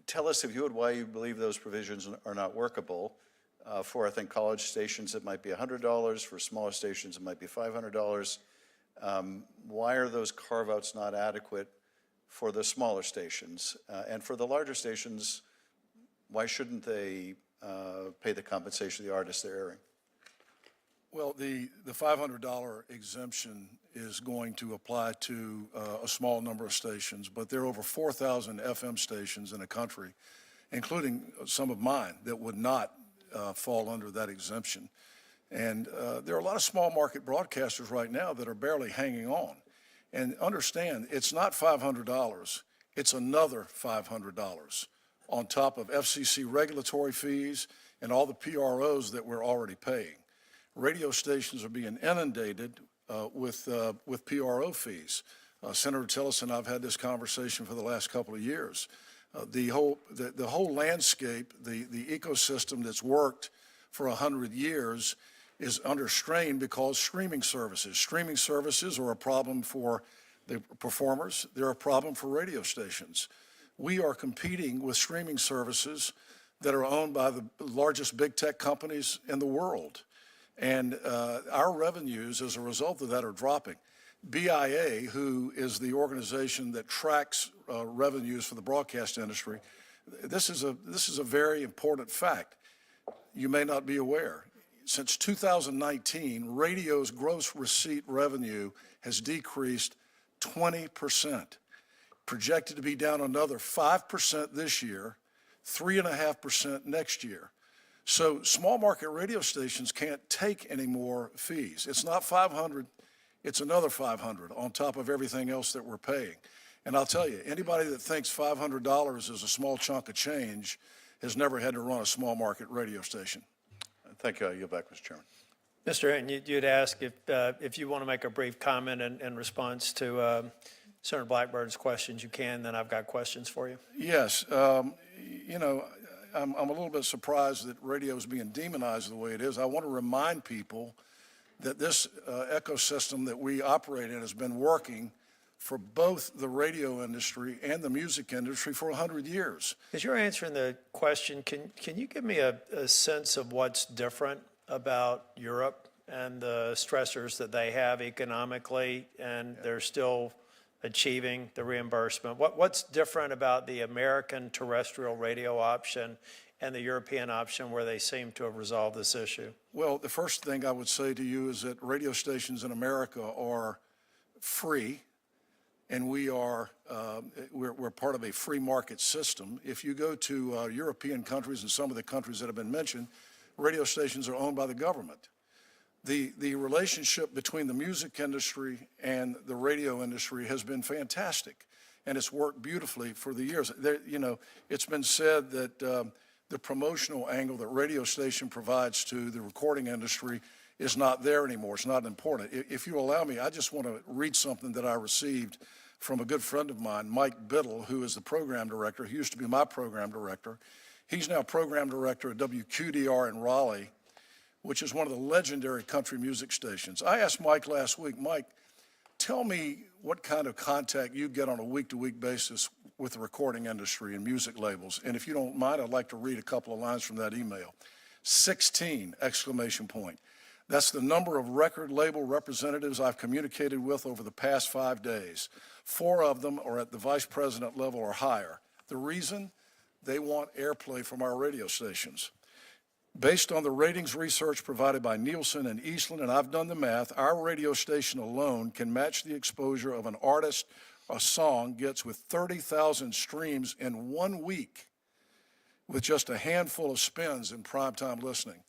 Tell us, if you would, why you believe those provisions are not workable. For, I think, college stations, it might be $100. For smaller stations, it might be $500. Why are those carve-outs not adequate for the smaller stations? And for the larger stations, why shouldn't they pay the compensation of the artists they're airing? Well, the $500 exemption is going to apply to a small number of stations, but there are over 4,000 FM stations in the country, including some of mine, that would not fall under that exemption. And there are a lot of small market broadcasters right now that are barely hanging on. And understand, it's not $500, it's another $500 on top of FCC regulatory fees and all the PROs that we're already paying. Radio stations are being inundated with PRO fees. Senator Tillis and I have had this conversation for the last couple of years. The whole landscape, the ecosystem that's worked for 100 years is under strain because streaming services are a problem for the performers. They're a problem for radio stations. We are competing with streaming services that are owned by the largest big tech companies in the world. And our revenues as a result of that are dropping. BIA, who is the organization that tracks revenues for the broadcast industry, this is a very important fact. You may not be aware. Since 2019, radio's gross receipt revenue has decreased 20%, projected to be down another 5% this year, 3.5% next year. So small market radio stations can't take any more fees. It's not 500, it's another 500 on top of everything else that we're paying. And I'll tell you, anybody that thinks $500 is a small chunk of change has never had to run a small market radio station. Thank you. I yield back, Mr. Chairman. Mr. Hinton, you'd ask if you want to make a brief comment in response to Senator Blackbird's questions, you can, then I've got questions for you. Yes. You know, I'm a little bit surprised that radio is being demonized the way it is. I want to remind people that this ecosystem that we operate in has been working for both the radio industry and the music industry for 100 years. As you're answering the question, can you give me a sense of what's different about Europe and the stressors that they have economically, and they're still achieving the reimbursement? What's different about the American terrestrial radio option and the European option where they seem to have resolved this issue? Well, the first thing I would say to you is that radio stations in America are free, and we're part of a free market system. If you go to European countries and some of the countries that have been mentioned, radio stations are owned by the government. The relationship between the music industry and the radio industry has been fantastic, and it's worked beautifully for the years. You know, it's been said that the promotional angle that radio station provides to the recording industry is not there anymore. It's not important. If you allow me, I just want to read something that I received from a good friend of mine, Mike Biddle, who is the program director. He used to be my program director. He's now program director at WQDR in Raleigh, which is one of the legendary country music stations. I asked Mike last week, Mike, tell me what kind of contact you get on a week-to-week basis with the recording industry and music labels. And if you don't mind, I'd like to read a couple of lines from that email. 16, exclamation point. That's the number of record label representatives I've communicated with over the past 5 days. 4 of them are at the vice president level or higher. The reason? They want airplay from our radio stations. Based on the ratings research provided by Nielsen and Eastland, and I've done the math, our radio station alone can match the exposure of an artist a song gets with 30,000 streams in 1 week with just a handful of spins in primetime listening.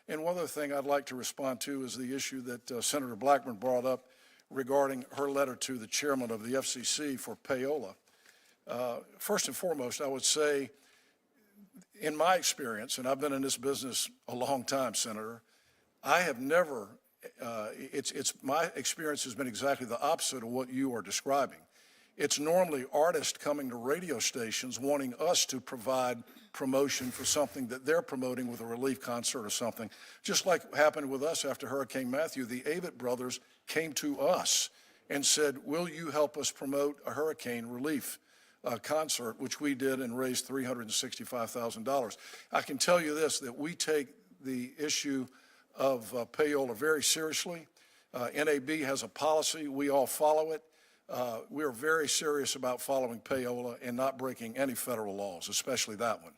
And one other thing I'd like to respond to is the issue that Senator Blackburn brought up regarding her letter to the chairman of the FCC for payola. First and foremost, I would say, in my experience, and I've been in this business a long time, Senator, I have never, my experience has been exactly the opposite of what you are describing. It's normally artists coming to radio stations wanting us to provide promotion for something that they're promoting with a relief concert or something. Just like happened with us after Hurricane Matthew, the Avett brothers came to us and said, will you help us promote a hurricane relief concert, which we did and raised $365,000. I can tell you this, that we take the issue of payola very seriously. NAB has a policy. We all follow it. We are very serious about following payola and not breaking any federal laws, especially that one.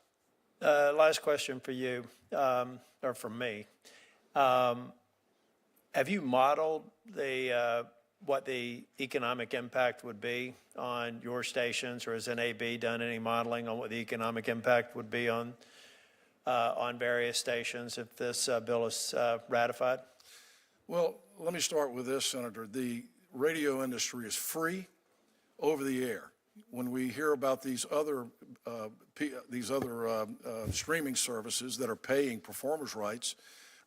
Last question for you, or from me. Have you modeled what the economic impact would be on your stations, or has NAB done any modeling on what the economic impact would be on various stations if this bill is ratified? Well, let me start with this, Senator. The radio industry is free over the air. when we hear about these other streaming services that are paying performers' rights,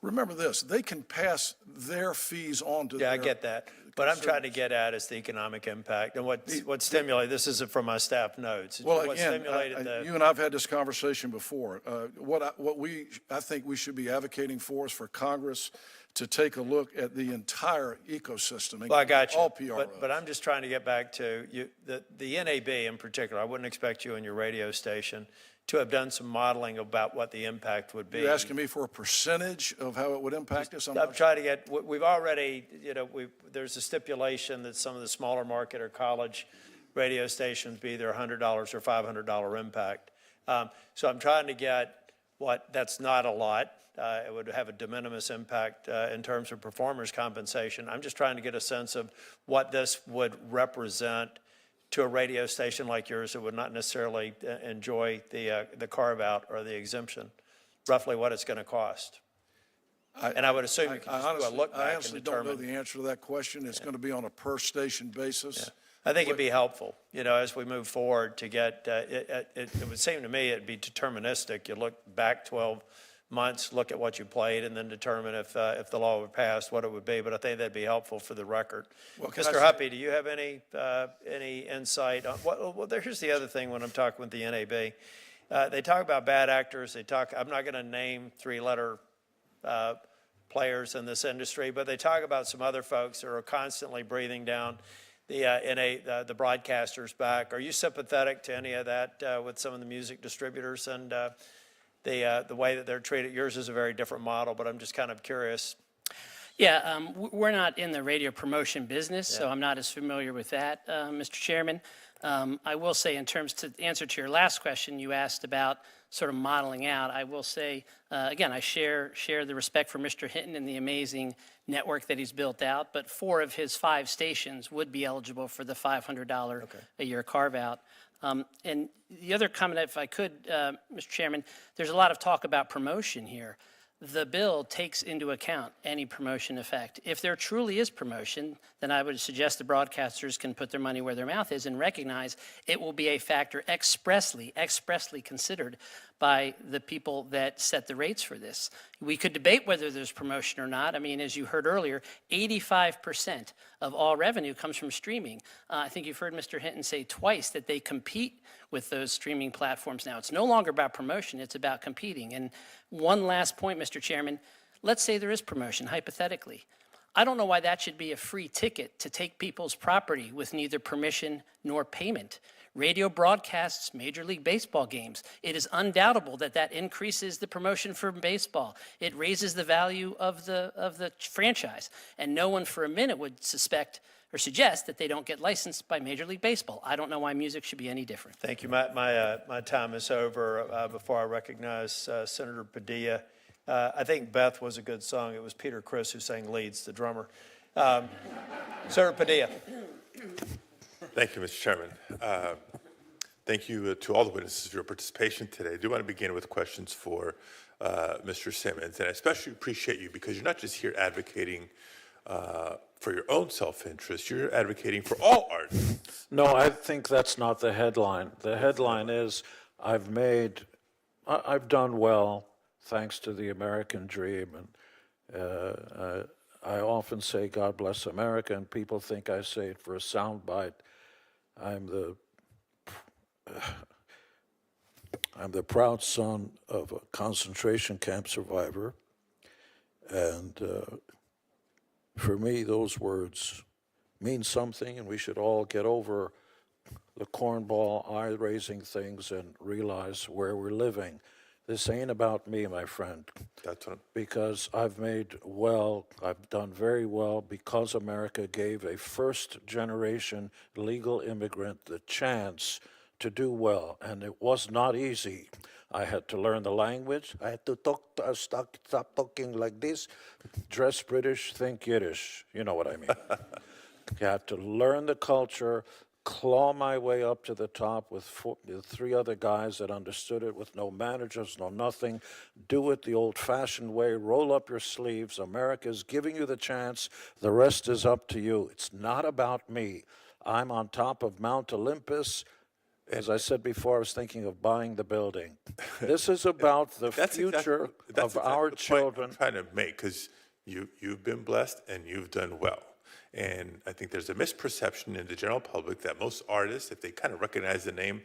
remember this, they can pass their fees on to Yeah, I their get that. What I'm trying to get at is the economic impact and what stimulated, this isn't from my staff notes. Well, What again, stimulated the. you and I have had this conversation before. I think we should be advocating for is for Congress to take a look at the entire ecosystem. Well, I got you. All PROs. But I'm just trying to get back to the NAB in particular. I wouldn't expect you and your radio station to have done some modeling about what the impact would be. You're asking me for a percentage of how it would impact us? I'm trying to get, we've already, there's a stipulation that some of the smaller market or college radio stations be either $100 or $500 impact. So I'm trying to get that's not a lot. It would have a de minimis impact in terms of performers' compensation. I'm just trying to get a sense of what this would represent to a radio station like yours that would not necessarily enjoy the carve-out or the exemption, roughly what it's going to cost. And I would assume you can just do a look back and I honestly don't know determine. the answer to that question. It's going to be on a per-station basis. I think it'd be helpful, as we move forward to get, it would seem to me it'd be deterministic. You look back 12 months, look at what you played, and then determine if the law were passed, what it would be. But I think that'd be helpful for the record. Well, Mr. Huppy, do you have any insight on here's the other thing when I'm talking with the NAB. They talk about bad actors. I'm not going to name three-letter players in this industry, but they talk about some other folks that are constantly breathing down the broadcasters' back. Are you sympathetic to any of that with some of the music distributors and the way that they're treated? Yours is a very different model, but I'm just kind of curious. Yeah, we're not in the radio promotion business, so I'm not as familiar with that, Mr. Chairman. I will say, in terms to answer to your last question, you asked about sort of modeling out. I will say, again, I share the respect for Mr. Hinton and the amazing network that he's built out, but 4 of his 5 stations would be eligible for the $500 a year carve-out. And the other comment, if I could, Mr. Chairman, there's a lot of talk about promotion here. The bill takes into account any promotion effect. If there truly is promotion, then I would suggest the broadcasters can put their money where their mouth is and recognize it will be a factor expressly considered by the people that set the rates for this. We could debate whether there's promotion or not. I mean, as you heard earlier, 85% of all revenue comes from streaming. I think you've heard Mr. Hinton say twice that they compete with those streaming platforms now. It's no longer about promotion, it's about competing. And one last point, Mr. Chairman, let's say there is promotion, hypothetically. I don't know why that should be a free ticket to take people's property with neither permission nor payment. Radio broadcasts Major League Baseball games. It is undoubtable that increases the promotion for baseball. It raises the value of the franchise. And no one for a minute would suspect or suggest that they don't get licensed by Major League Baseball. I don't know why music should be any different. Thank you. My time is over. Before I recognize Senator Padilla, I think Beth was a good song. It was Peter Criss who sang leads, the drummer. Senator Padilla. Thank you, Mr. Chairman. Thank you to all the witnesses for your participation today. I do want to begin with questions for Mr. Simmons, and I especially appreciate you because you're not just here advocating for your own self-interest, you're advocating for all artists. No, I think that's not the headline. The headline is, I've done well thanks to the American dream. And I often say, God bless America, and people think I say it for a soundbite. I'm the proud son of a concentration camp survivor, and for me, those words mean something, and we should all get over the cornball, eye-raising things and realize where we're living. This ain't about me, my friend. That's what because I've done very well because America gave a first-generation legal immigrant the chance to do well, and it was not easy. I had to learn the language. I had to stop talking like this, dress British, think Yiddish. You know what I mean. You have to learn the culture, claw my way up to the top with 3 other guys that understood it, with no managers, no nothing. Do it the old-fashioned way. Roll up your sleeves. America's giving you the chance. The rest is up to you. It's not about me. I'm on top of Mount Olympus. As I said before, I was thinking of buying the building. This is about the future of our the point children. I'm trying to make, because you've been blessed and you've done well. And I think there's a misperception in the general public that most artists, if they kind of recognize the name,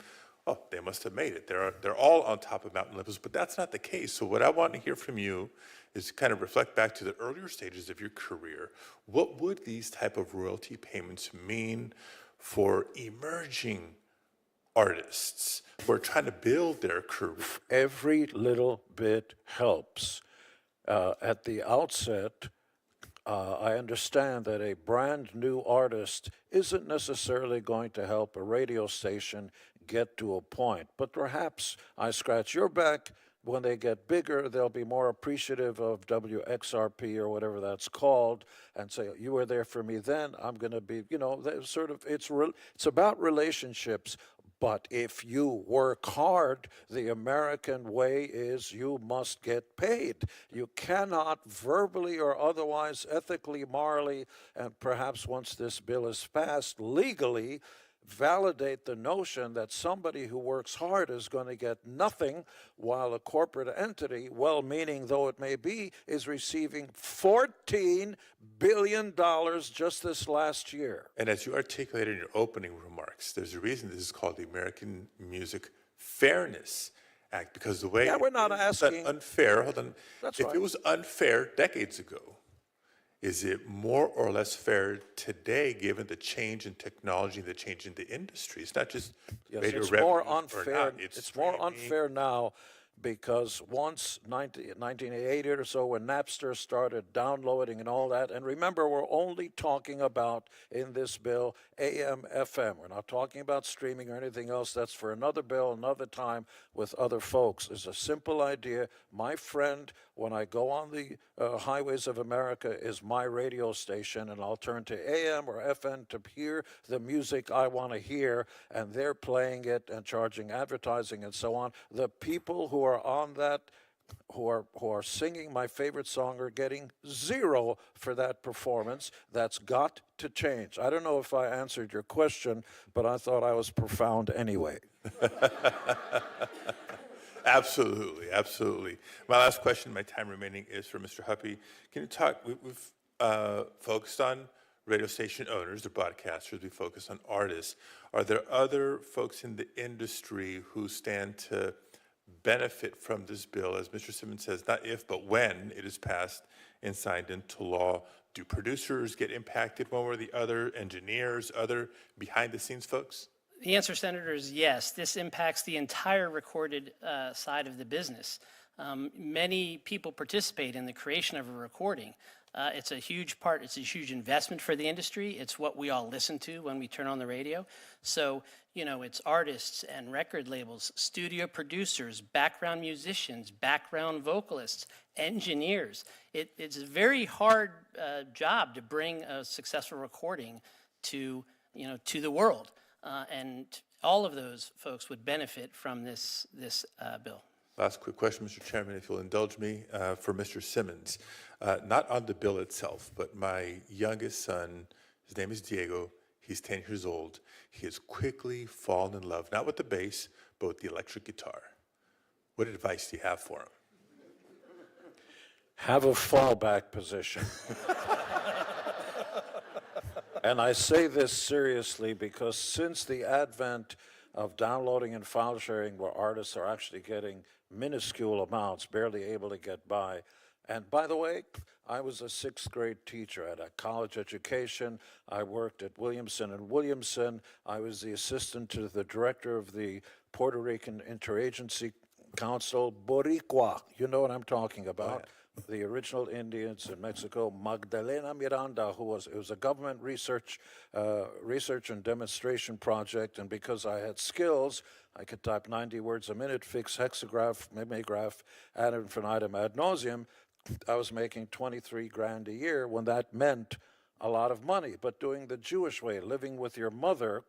oh, they must have made it. They're all on top of Mount Olympus, but that's not the case. So what I want to hear from you is kind of reflect back to the earlier stages of your career. What would these type of royalty payments mean for emerging artists who are trying to build their career? Every little bit helps. At the outset, I understand that a brand new artist isn't necessarily going to help a radio station get to a point, but perhaps I scratch your back. When they get bigger, they'll be more appreciative of WXRP or whatever that's called, and say, you were there for me then, I'm going to be, it's about relationships. But if you work hard, the American way is you must get paid. You cannot verbally or otherwise, ethically, morally, and perhaps once this bill is passed, legally, validate the notion that somebody who works hard is going to get nothing, while a corporate entity, well-meaning though it may be, is receiving $14 billion just this last year. And as you articulated in your opening remarks, there's a reason this is called the American Music Fairness Act, because the way we're not asking unfair. Hold on, That's if right. it was unfair decades ago, is it more or less fair today, given the change in technology, the change in the industry? It's not just radio It's revenue more or unfair. not, It's more streaming. unfair now because once 1980 or so, when Napster started downloading and all that, and remember, we're only talking about in this bill AM, FM. We're not talking about streaming or anything else. That's for another bill, another time with other folks. It's a simple idea. My friend, when I go on the highways of America, is my radio station, and I'll turn to AM or FM to hear the music I want to hear, and they're playing it and charging advertising and so on. The people who are on that, who are singing my favorite song, are getting zero for that performance. That's got to change. I don't know if I answered your question, but I thought I was profound anyway. Absolutely, absolutely. My last question, my time remaining, is for Mr. Huppy. Can you talk, we've focused on radio station owners, the broadcasters, we focused on artists. Are there other folks in the industry who stand to benefit from this bill? As Mr. Simmons says, not if, but when it is passed and signed into law. Do producers get impacted one way or the other, engineers, other behind-the-scenes folks? The answer, Senator, is yes. This impacts the entire recorded side of the business. Many people participate in the creation of a recording. It's a huge part, it's a huge investment for the industry. It's what we all listen to when we turn on the radio. So, it's artists and record labels, studio producers, background musicians, background vocalists, engineers. It's a very hard job to bring a successful recording to the world. And all of those folks would benefit from this bill. Last quick question, Mr. Chairman, if you'll indulge me, for Mr. Simmons. Not on the bill itself, but my youngest son, his name is Diego, he's 10 years old. He has quickly fallen in love, not with the bass, but with the electric guitar. What advice do you have for him? Have a fallback position. And I say this seriously because since the advent of downloading and file sharing, where artists are actually getting minuscule amounts, barely able to get by. And by the way, I was a sixth grade teacher at a college education. I worked at Williamson & Williamson. I was the assistant to the director of the Puerto Rican Interagency Council, Boricua. You know what I'm talking about. The original Indians in Mexico, Magdalena Miranda, it was a government research and demonstration project, and because I had skills, I could type 90 words a minute, fix hexagraph, mimeograph, ad infinitum, ad nauseum. I was making 23 grand a year when that meant a lot of money, but doing the Jewish way, living with your mother,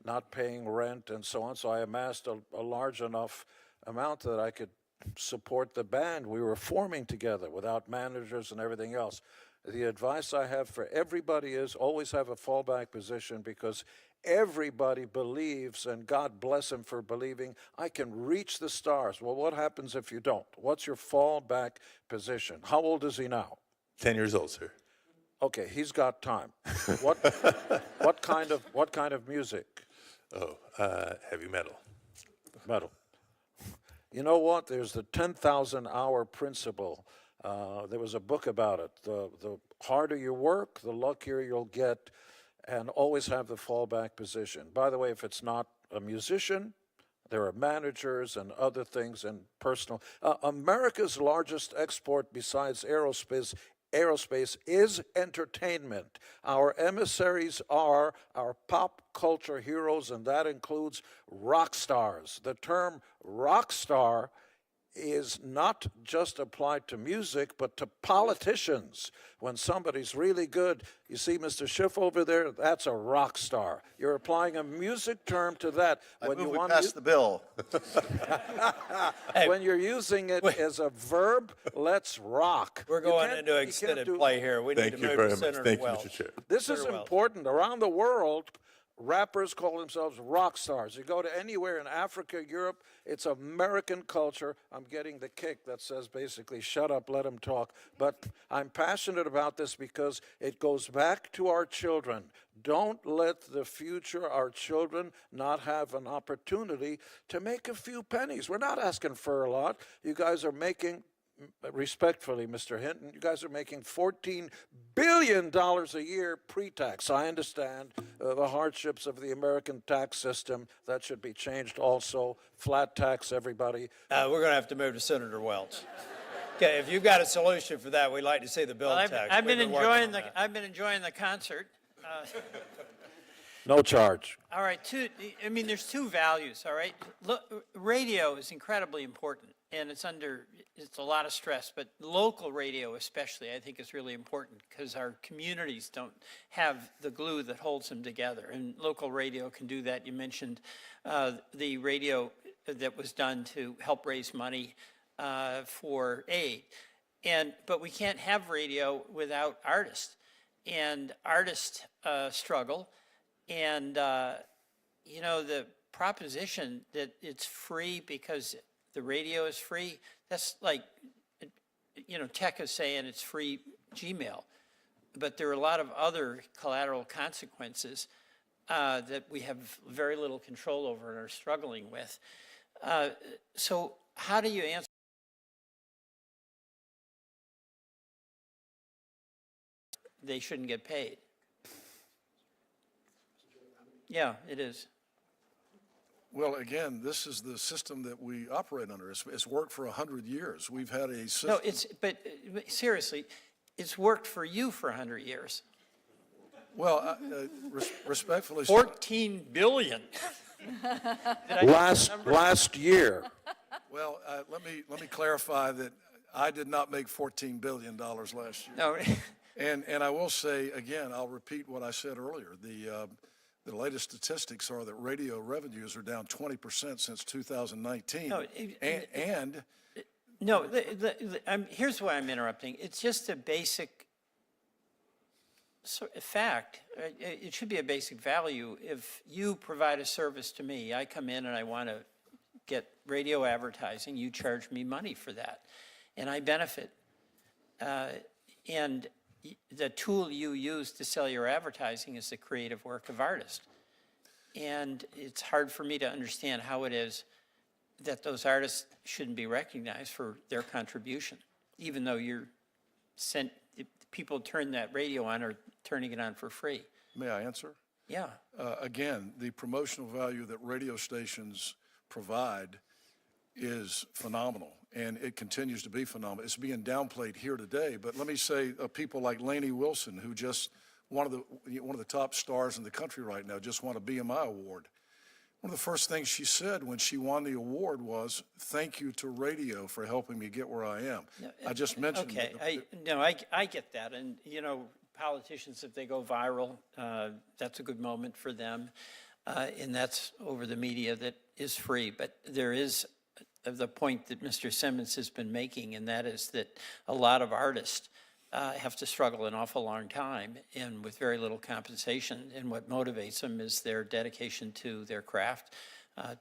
not paying rent and so on. So I amassed a large enough amount that I could support the band we were forming together without managers and everything else. The advice I have for everybody is always have a fallback position, because Everybody believes, and God bless him for believing, I can reach the stars. Well, what happens if you don't? What's your fallback position? How old is he now? 10 years old, sir. Okay, he's got time. What kind of music? Oh, heavy metal. Metal. You know what? There's the 10,000-hour principle. There was a book about it. The harder you work, the luckier you'll get, and always have the fallback position. By the way, if it's not a musician, there are managers and other things and personal. America's largest export besides aerospace is entertainment. Our emissaries are our pop culture heroes, and that includes rock stars. The term rock star is not just applied to music, but to politicians. When somebody's really good, you see Mr. Schiff over there, that's a rock star. You're applying a music term to that. I move we pass the bill. When you're using it as a verb, let's rock. We're going into extended play here. We need Thank to you move very to much. Senator Thank you, Welch. Mr. Chair. This is Senator Welch. important. Around the world, rappers call themselves rock stars. You go to anywhere in Africa, Europe, it's American culture. I'm getting the kick that says basically, shut up, let them talk. But I'm passionate about this because it goes back to our children. Don't let the future, our children, not have an opportunity to make a few pennies. We're not asking for a lot. You guys are making, respectfully, Mr. Hinton, you guys are making $14 billion a year pre-tax. I understand the hardships of the American tax system. That should be changed also. Flat tax, everybody. We're going to have to move to Senator Welch. Okay, if you've got a solution for that, we'd like to see the bill text. I've been We've working enjoying on that. I've been enjoying the concert. No charge. All right, there's two values. All right, look, radio is incredibly important, and it's a lot of stress. But local radio, especially, I think is really important because our communities don't have the glue that holds them together, and local radio can do that. You mentioned the radio that was done to help raise money for aid, but we can't have radio without artists, and artists struggle. And, the proposition that it's free because the radio is free, that's like, tech is saying it's free Gmail. But there are a lot of other collateral consequences that we have very little control over and are struggling with. So how do you answer? They shouldn't get paid. Yeah, it is. Well, again, this is the system that we operate under. It's worked for 100 years. We've had a system. No, but seriously, it's worked for you for 100 years. Well, respectfully. 14 billion. Last year. Well, let me clarify that I did not make $14 billion last year. No. And I will say, again, I'll repeat what I said earlier. The latest statistics are that radio revenues are down 20% since 2019. No, here's why I'm interrupting. It's just a basic fact. It should be a basic value. If you provide a service to me, I come in and I want to get radio advertising, you charge me money for that, and I benefit. And the tool you use to sell your advertising is the creative work of artists. And it's hard for me to understand how it is that those artists shouldn't be recognized for their contribution, even though people turn that radio on or turning it on for free. May I answer? Yeah. Again, the promotional value that radio stations provide is phenomenal, and it continues to be phenomenal. It's being downplayed here today, but let me say people like Lainey Wilson, who just one of the top stars in the country right now, just won a BMI award. One of the first things she said when she won the award was, "Thank you to radio for helping me get where I am." I just mentioned. Okay, I get that, and politicians, if they go viral, that's a good moment for them, and that's over the media that is free. But there is the point that Mr. Simmons has been making, and that is that a lot of artists have to struggle an awful long time and with very little compensation. And what motivates them is their dedication to their craft,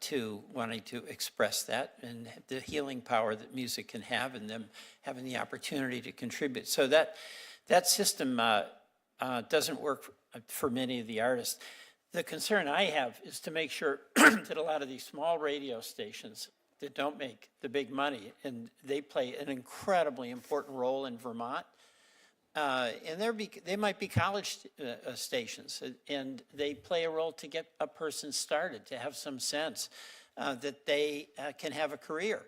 to wanting to express that and the healing power that music can have, and them having the opportunity to contribute. So that system doesn't work for many of the artists. The concern I have is to make sure that a lot of these small radio stations that don't make the big money, and they play an incredibly important role in Vermont, and they might be college stations, and they play a role to get a person started, to have some sense that they can have a career.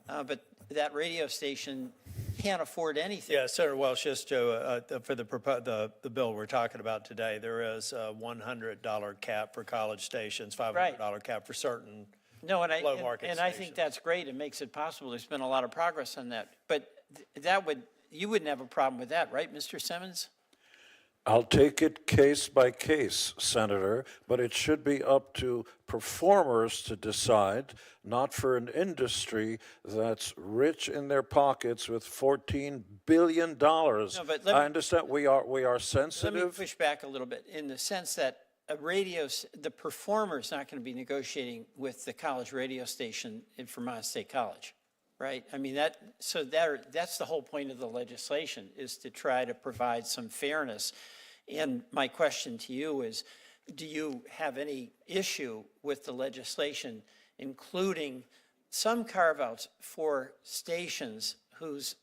But that radio station can't afford anything. Yeah, Senator Welch, just to, for the bill we're talking about today, there is a $100 cap for college stations, $500 cap for certain No, and low market I think that's great. It makes it possible. There's been a lot of progress on that. But you wouldn't have a problem with that, right, Mr. Simmons? I'll take it case by case, Senator, but it should be up to performers to decide, not for an industry that's rich in their pockets with $14 billion. But I understand we are Let me sensitive. push back a little bit in the sense that the performer's not going to be negotiating with the college radio station in Vermont State College, right? I mean, that's the whole point of the legislation, is to try to provide some fairness. And my question to you is, do you have any issue with the legislation including some carve-outs for stations whose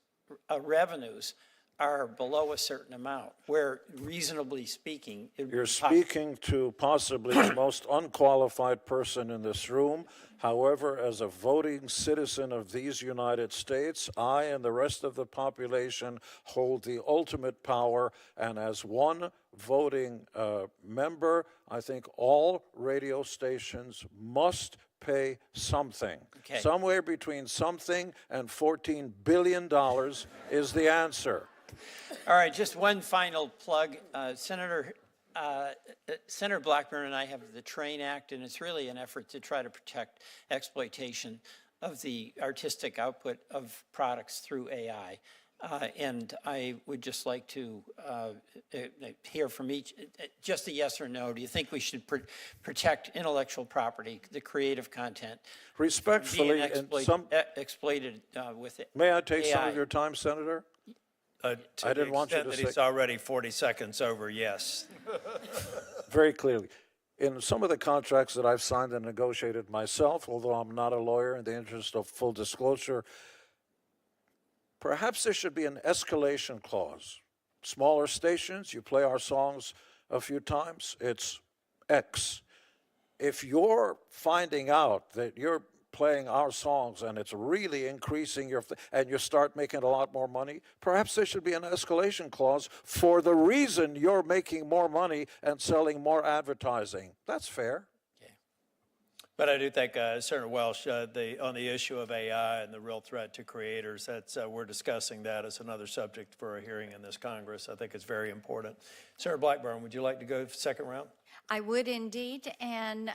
revenues are below a certain amount, where reasonably speaking, You're speaking to possibly the most unqualified person in this room. However, as a voting citizen of these United States, I and the rest of the population hold the ultimate power. And as one voting member, I think all radio stations must pay something. Okay. Somewhere between something and $14 billion is the answer. All right, just one final plug. Senator Blackburn and I have the TRAIN Act, and it's really an effort to try to protect exploitation of the artistic output of products through AI. And I would just like to hear from each, just a yes or no. Do you think we should protect intellectual property, the creative content, Respectfully, being and exploited with it? may I take some AI? of your time, Senator? To I didn't the want you extent to that say- he's already 40 seconds over, yes. Very clearly. In some of the contracts that I've signed and negotiated myself, although I'm not a lawyer, in the interest of full disclosure, perhaps there should be an escalation clause. Smaller stations, you play our songs a few times, it's X. If you're finding out that you're playing our songs and it's really increasing and you start making a lot more money, perhaps there should be an escalation clause for the reason you're making more money and selling more advertising. That's fair. But I do think, Senator Welch, on the issue of AI and the real threat to creators, we're discussing that as another subject for a hearing in this Congress. I think it's very important. Senator Blackburn, would you like to go second round? I would indeed, and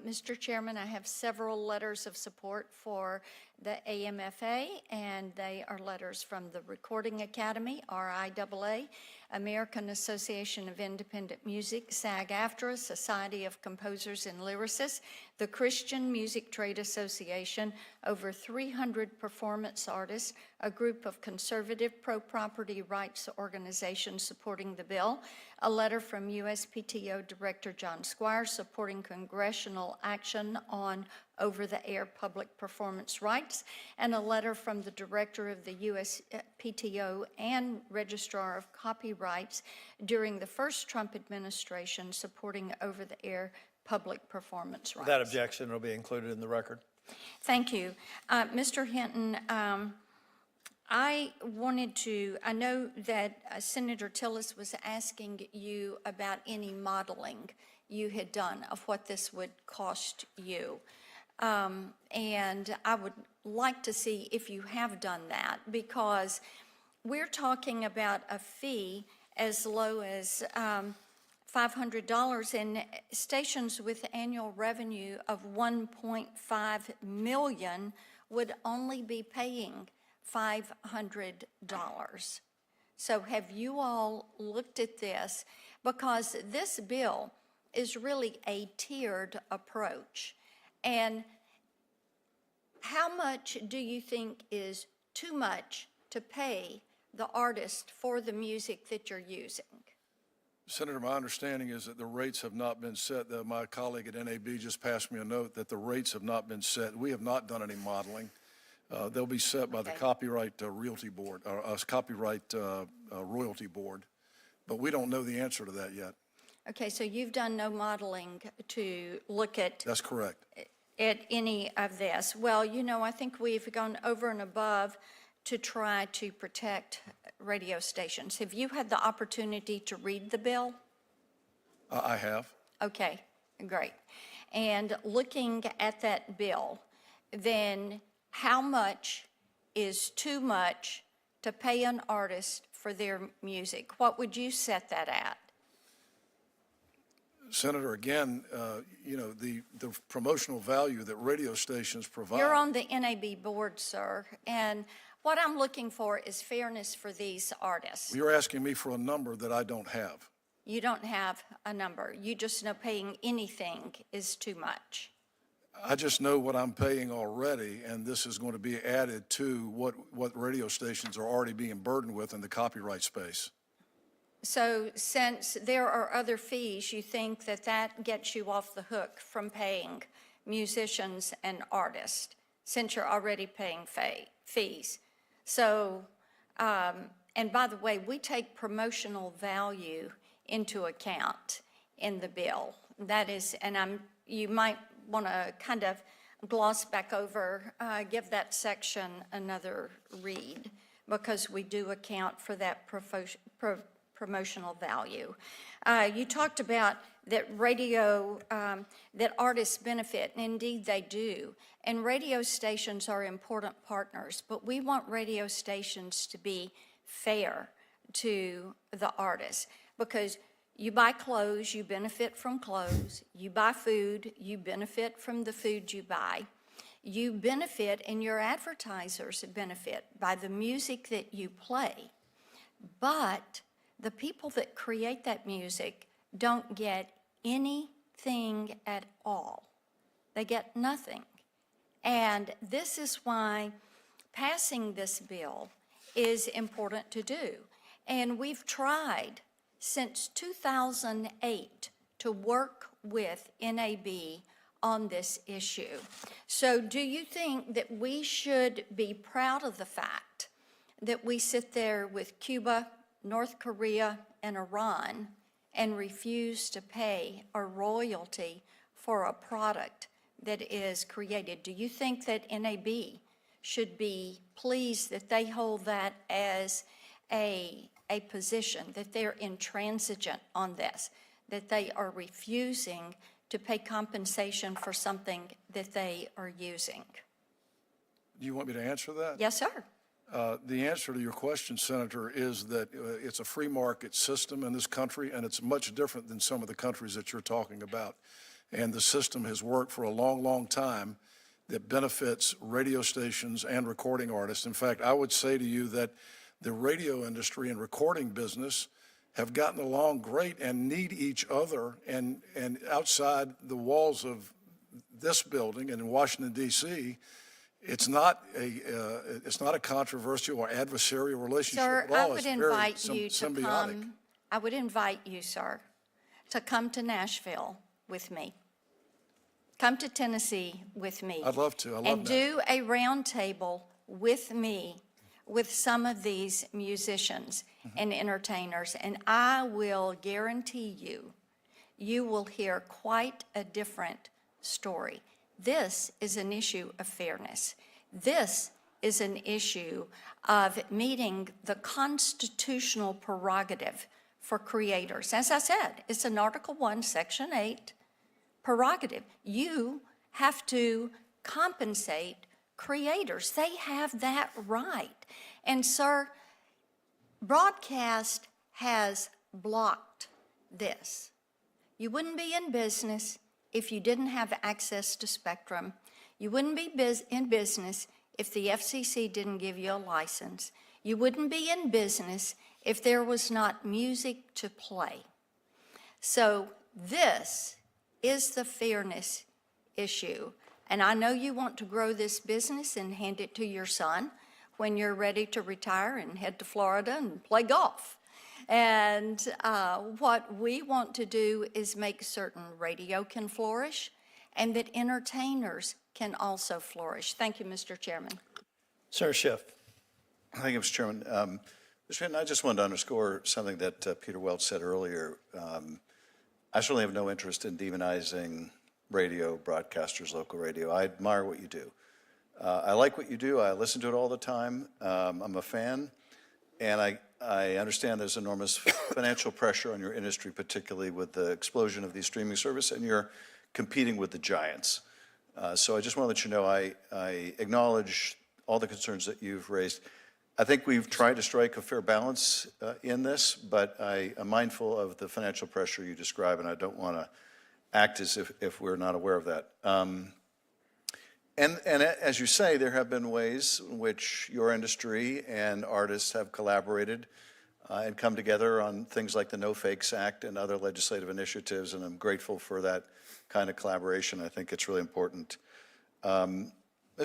Mr. Chairman, I have several letters of support for the AMFA, and they are letters from the Recording Academy, RIAA, American Association of Independent Music, SAG-AFTRA, Society of Composers and Lyricists, the Christian Music Trade Association, over 300 performance artists, a group of conservative pro-property rights organizations supporting the bill, a letter from USPTO Director John Squires supporting congressional action on over-the-air public performance rights, and a letter from the Director of the USPTO and Registrar of Copyrights during the first Trump administration supporting over-the-air public performance rights. Without objection, it'll be included in the record. Thank you. Mr. Hinton, I know that Senator Tillis was asking you about any modeling you had done of what this would cost you. And I would like to see if you have done that, because we're talking about a fee as low as $500, and stations with annual revenue of $1.5 million would only be paying $500. So have you all looked at this? Because this bill is really a tiered approach. And how much do you think is too much to pay the artist for the music that you're using? Senator, my understanding is that the rates have not been set. My colleague at NAB just passed me a note that the rates have not been set. We have not done any modeling. They'll be set by the Okay. Copyright Realty Board, or Copyright Royalty Board, but we don't know the answer to that yet. Okay, so you've done no modeling to look at That's correct. any of this. Well, you know, I think we've gone over and above to try to protect radio stations. Have you had the opportunity to read the bill? I have. Okay, great. And looking at that bill, then how much is too much to pay an artist for their music? What would you set that at? Senator, again, you know, the promotional value that radio stations provide. You're on the NAB board, sir, and what I'm looking for is fairness for these artists. You're asking me for a number that I don't have. You don't have a number. You just know paying anything is too much. I just know what I'm paying already, and this is going to be added to what radio stations are already being burdened with in the copyright space. So since there are other fees, you think that that gets you off the hook from paying musicians and artists, since you're already paying fees. So, and by the way, we take promotional value into account in the bill. That is, and you might want to kind of gloss back over, give that section another read, because we do account for that promotional value. You talked about that radio, that artists benefit, and indeed they do. And radio stations are important partners, but we want radio stations to be fair to the artists, because you buy clothes, you benefit from clothes. You buy food, you benefit from the food you buy. You benefit, and your advertisers benefit by the music that you play. But the people that create that music don't get anything at all. They get nothing. And this is why passing this bill is important to do. And we've tried since 2008 to work with NAB on this issue. So do you think that we should be proud of the fact that we sit there with Cuba, North Korea, and Iran and refuse to pay a royalty for a product that is created? Do you think that NAB should be pleased that they hold that as a position, that they're intransigent on this, that they are refusing to pay compensation for something that they are using? Do you want me to answer that? Yes, sir. The answer to your question, Senator, is that it's a free market system in this country, and it's much different than some of the countries that you're talking about. And the system has worked for a long, long time that benefits radio stations and recording artists. In fact, I would say to you that the radio industry and recording business have gotten along great and need each other. And outside the walls of this building and in Washington, D.C., it's not a controversial or adversarial relationship Sir, at all. I would It's very invite you to symbiotic. come, I would invite you, sir, to come to Nashville with me. Come to Tennessee with me. I'd love to. I love And that. do a roundtable with me with some of these musicians and entertainers, and I will guarantee you, you will hear quite a different story. This is an issue of fairness. This is an issue of meeting the constitutional prerogative for creators. As I said, it's an Article 1, Section 8 prerogative. You have to compensate creators. They have that right. And, sir, broadcast has blocked this. You wouldn't be in business if you didn't have access to spectrum. You wouldn't be in business if the FCC didn't give you a license. You wouldn't be in business if there was not music to play. So this is the fairness issue. And I know you want to grow this business and hand it to your son when you're ready to retire and head to Florida and play golf. And what we want to do is make certain radio can flourish and that entertainers can also flourish. Thank you, Mr. Chairman. Senator Schiff. Thank you, Mr. Chairman. Mr. Hinton, I just wanted to underscore something that Peter Welch said earlier. I certainly have no interest in demonizing radio broadcasters, local radio. I admire what you do. I like what you do. I listen to it all the time. I'm a fan, and I understand there's enormous financial pressure on your industry, particularly with the explosion of these streaming services, and you're competing with the giants. So I just want to let you know I acknowledge all the concerns that you've raised. I think we've tried to strike a fair balance in this, but I am mindful of the financial pressure you describe, and I don't want to act as if we're not aware of that. And as you say, there have been ways in which your industry and artists have collaborated and come together on things like the No Fakes Act and other legislative initiatives, and I'm grateful for that kind of collaboration. I think it's really important. Mr.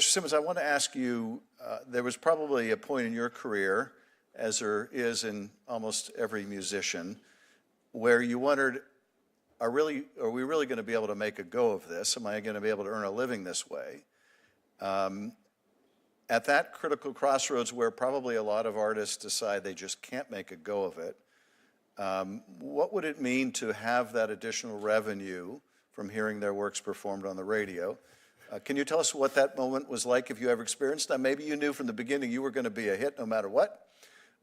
Simmons, I want to ask you, there was probably a point in your career, as there is in almost every musician, where you wondered, are we really going to be able to make a go of this? Am I going to be able to earn a living this way? At that critical crossroads where probably a lot of artists decide they just can't make a go of it, what would it mean to have that additional revenue from hearing their works performed on the radio? Can you tell us what that moment was like, if you ever experienced? Now, maybe you knew from the beginning you were going to be a hit no matter what,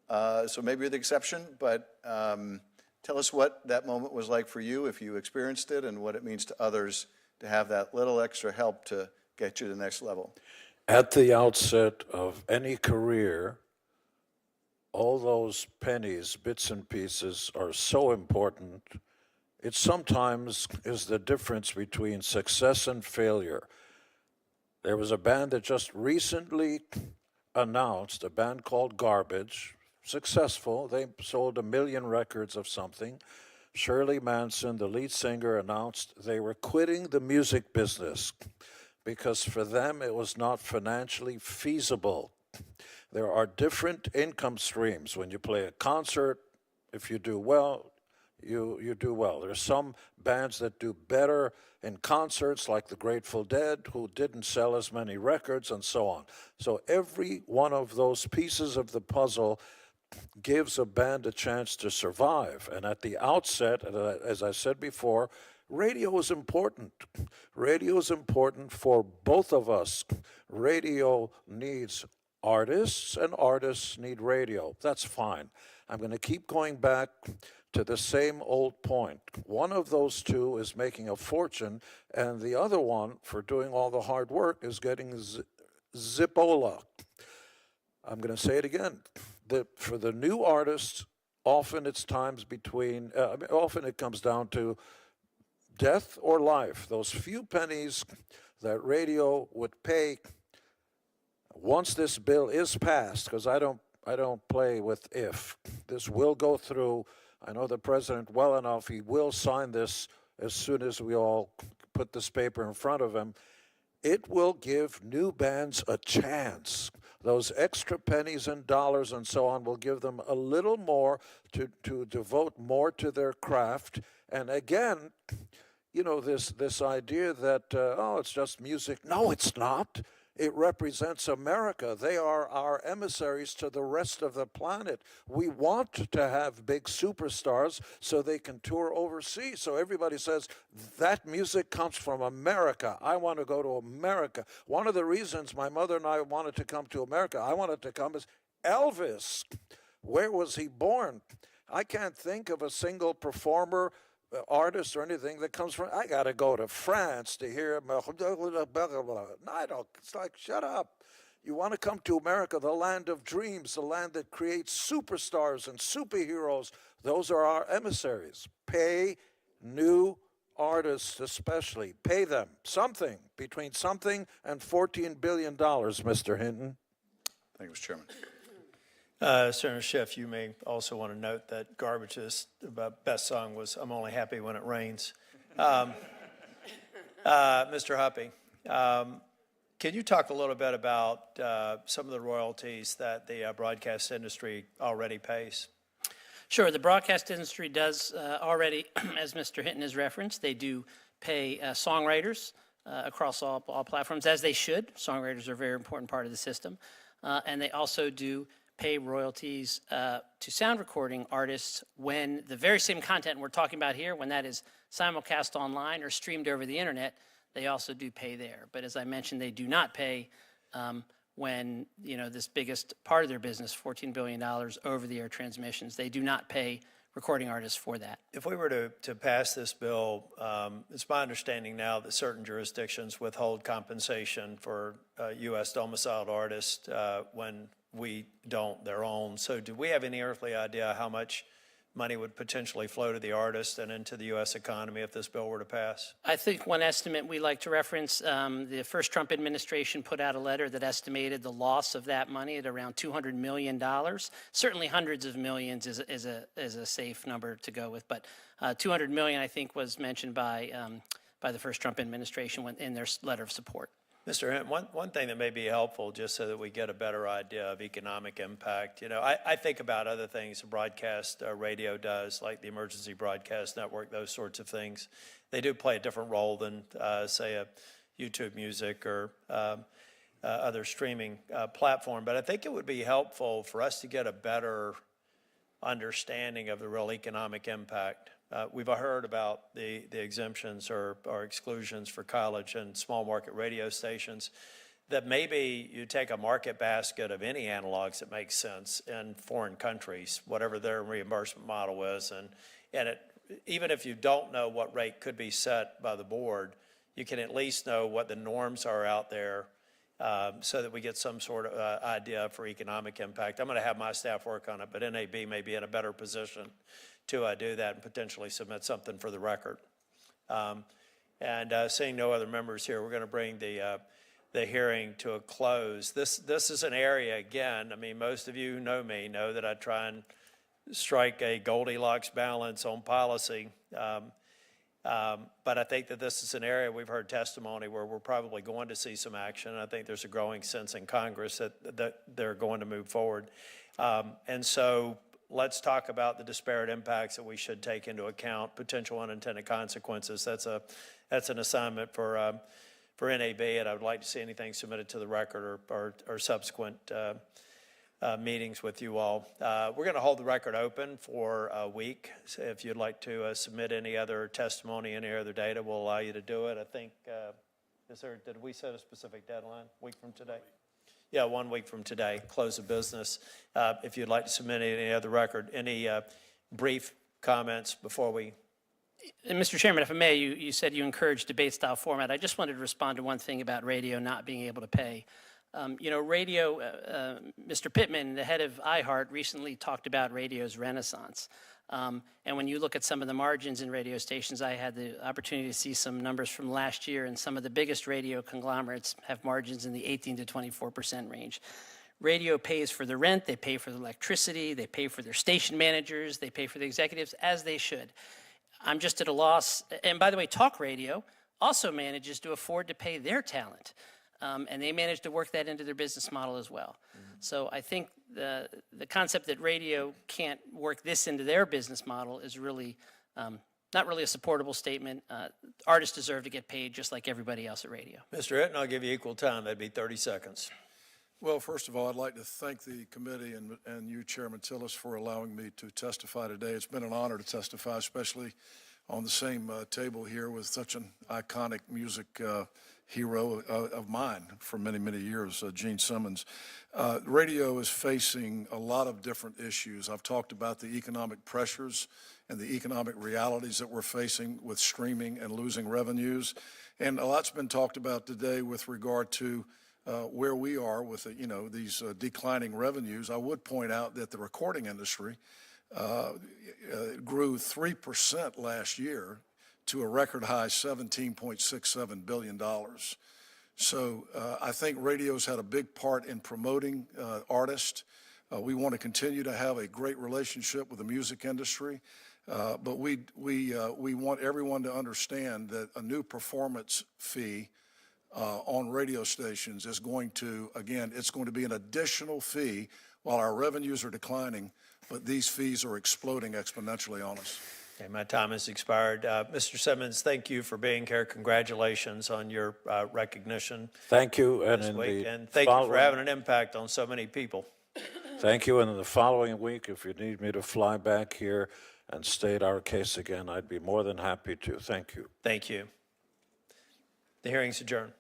so maybe you're the exception, but tell us what that moment was like for you, if you experienced it, and what it means to others to have that little extra help to get you to the next level. At the outset of any career, all those pennies, bits and pieces are so important. It sometimes is the difference between success and failure. There was a band that just recently announced, a band called Garbage, successful. They sold 1 million records of something. Shirley Manson, the lead singer, announced they were quitting the music business because for them it was not financially feasible. There are different income streams. When you play a concert, if you do well, you do well. There are some bands that do better in concerts, like the Grateful Dead, who didn't sell as many records, and so on. So every one of those pieces of the puzzle gives a band a chance to survive. And at the outset, as I said before, radio is important. Radio is important for both of us. Radio needs artists, and artists need radio. That's fine. I'm going to keep going back to the same old point. One of those two is making a fortune, and the other one, for doing all the hard work, is getting Zipola. I'm going to say it again. For the new artists, often it's times between, often it comes down to death or life. Those few pennies that radio would pay once this bill is passed, because I don't play with if. This will go through. I know the president well enough. He will sign this as soon as we all put this paper in front of him. It will give new bands a chance. Those extra pennies and dollars and so on will give them a little more to devote more to their craft. And again, you know, this idea that, oh, it's just music. No, it's not. It represents America. They are our emissaries to the rest of the planet. We want to have big superstars so they can tour overseas. So everybody says, that music comes from America. I want to go to America. One of the reasons my mother and I wanted to come to America, I wanted to come as Elvis. Where was he born? I can't think of a single performer, artist or anything that comes from, I got to go to France to hear, no, I don't, it's like, shut up. You want to come to America, the land of dreams, the land that creates superstars and superheroes. Those are our emissaries. Pay new artists especially. Pay them something, between something and $14 billion, Mr. Hinton. Thank you, Mr. Chairman. Senator Schiff, you may also want to note that Garbage's best song was "I'm Only Happy When It Rains." Mr. Huppy, can you talk a little bit about some of the royalties that the broadcast industry already pays? Sure. The broadcast industry does already, as Mr. Hinton has referenced, they do pay songwriters across all platforms, as they should. Songwriters are a very important part of the system. And they also do pay royalties to sound recording artists when the very same content we're talking about here, when that is simulcast online or streamed over the internet, they also do pay there. But as I mentioned, they do not pay when, this biggest part of their business, $14 billion over-the-air transmissions, they do not pay recording artists for that. If we were to pass this bill, it's my understanding now that certain jurisdictions withhold compensation for U.S. domiciled artists when we don't their own. So do we have any earthly idea how much money would potentially flow to the artist and into the U.S. economy if this bill were to pass? I think one estimate we like to reference, the first Trump administration put out a letter that estimated the loss of that money at around $200 million. Certainly hundreds of millions is a safe number to go with, but 200 million, I think, was mentioned by the first Trump administration in their letter of support. Mr. Hinton, one thing that may be helpful, just so that we get a better idea of economic impact, I think about other things broadcast radio does, like the Emergency Broadcast Network, those sorts of things. They do play a different role than, say, a YouTube Music or other streaming platform. But I think it would be helpful for us to get a better understanding of the real economic impact. We've heard about the exemptions or exclusions for college and small market radio stations, that maybe you take a market basket of any analogs that makes sense in foreign countries, whatever their reimbursement model is, and even if you don't know what rate could be set by the board, you can at least know what the norms are out there so that we get some sort of idea for economic impact. I'm going to have my staff work on it, but NAB may be in a better position to do that and potentially submit something for the record. Seeing no other members here, we're going to bring the hearing to a close. This is an area, again, most of you who know me know that I try and strike a Goldilocks balance on policy. But I think that this is an area we've heard testimony where we're probably going to see some action. I think there's a growing sense in Congress that they're going to move forward. And so let's talk about the disparate impacts that we should take into account, potential unintended consequences. That's an assignment for NAB, and I would like to see anything submitted to the record or subsequent meetings with you all. We're going to hold the record open for a week. So if you'd like to submit any other testimony, any other data, we'll allow you to do it. I think, did we set a specific deadline, week from today? Yeah, 1 week from today, close of business. If you'd like to submit any other record, any brief comments before we? Mr. Chairman, if I may, you said you encourage debate-style format. I just wanted to respond to one thing about radio not being able to pay. Radio, Mr. Pittman, the head of iHeart, recently talked about radio's renaissance. And when you look at some of the margins in radio stations, I had the opportunity to see some numbers from last year, and some of the biggest radio conglomerates have margins in the 18 to 24% range. Radio pays for the rent, they pay for the electricity, they pay for their station managers, they pay for the executives, as they should. I'm just at a loss. And by the way, talk radio also manages to afford to pay their talent. And they manage to work that into their business model as well. So I think the concept that radio can't work this into their business model is really not really a supportable statement. Artists deserve to get paid just like everybody else at radio. Mr. Hinton, I'll give you equal time. That'd be 30 seconds. Well, first of all, I'd like to thank the committee and you, Chairman Tillis, for allowing me to testify today. It's been an honor to testify, especially on the same table here with such an iconic music hero of mine for many, many years, Gene Simmons. Radio is facing a lot of different issues. I've talked about the economic pressures and the economic realities that we're facing with streaming and losing revenues. And a lot's been talked about today with regard to where we are with, these declining revenues. I would point out that the recording industry grew 3% last year to a record high $17.67 billion. So I think radio's had a big part in promoting artists. We want to continue to have a great relationship with the music industry, but we want everyone to understand that a new performance fee on radio stations is going to, again, it's going to be an additional fee while our revenues are declining, but these fees are exploding exponentially on us. Okay, my time has expired. Mr. Simmons, thank you for being here. Congratulations on your recognition Thank you, and this in week, the and thank you for following- having an impact on so many people. Thank you, and in the following week, if you need me to fly back here and state our case again, I'd be more than happy to. Thank you. Thank you. The hearing's adjourned.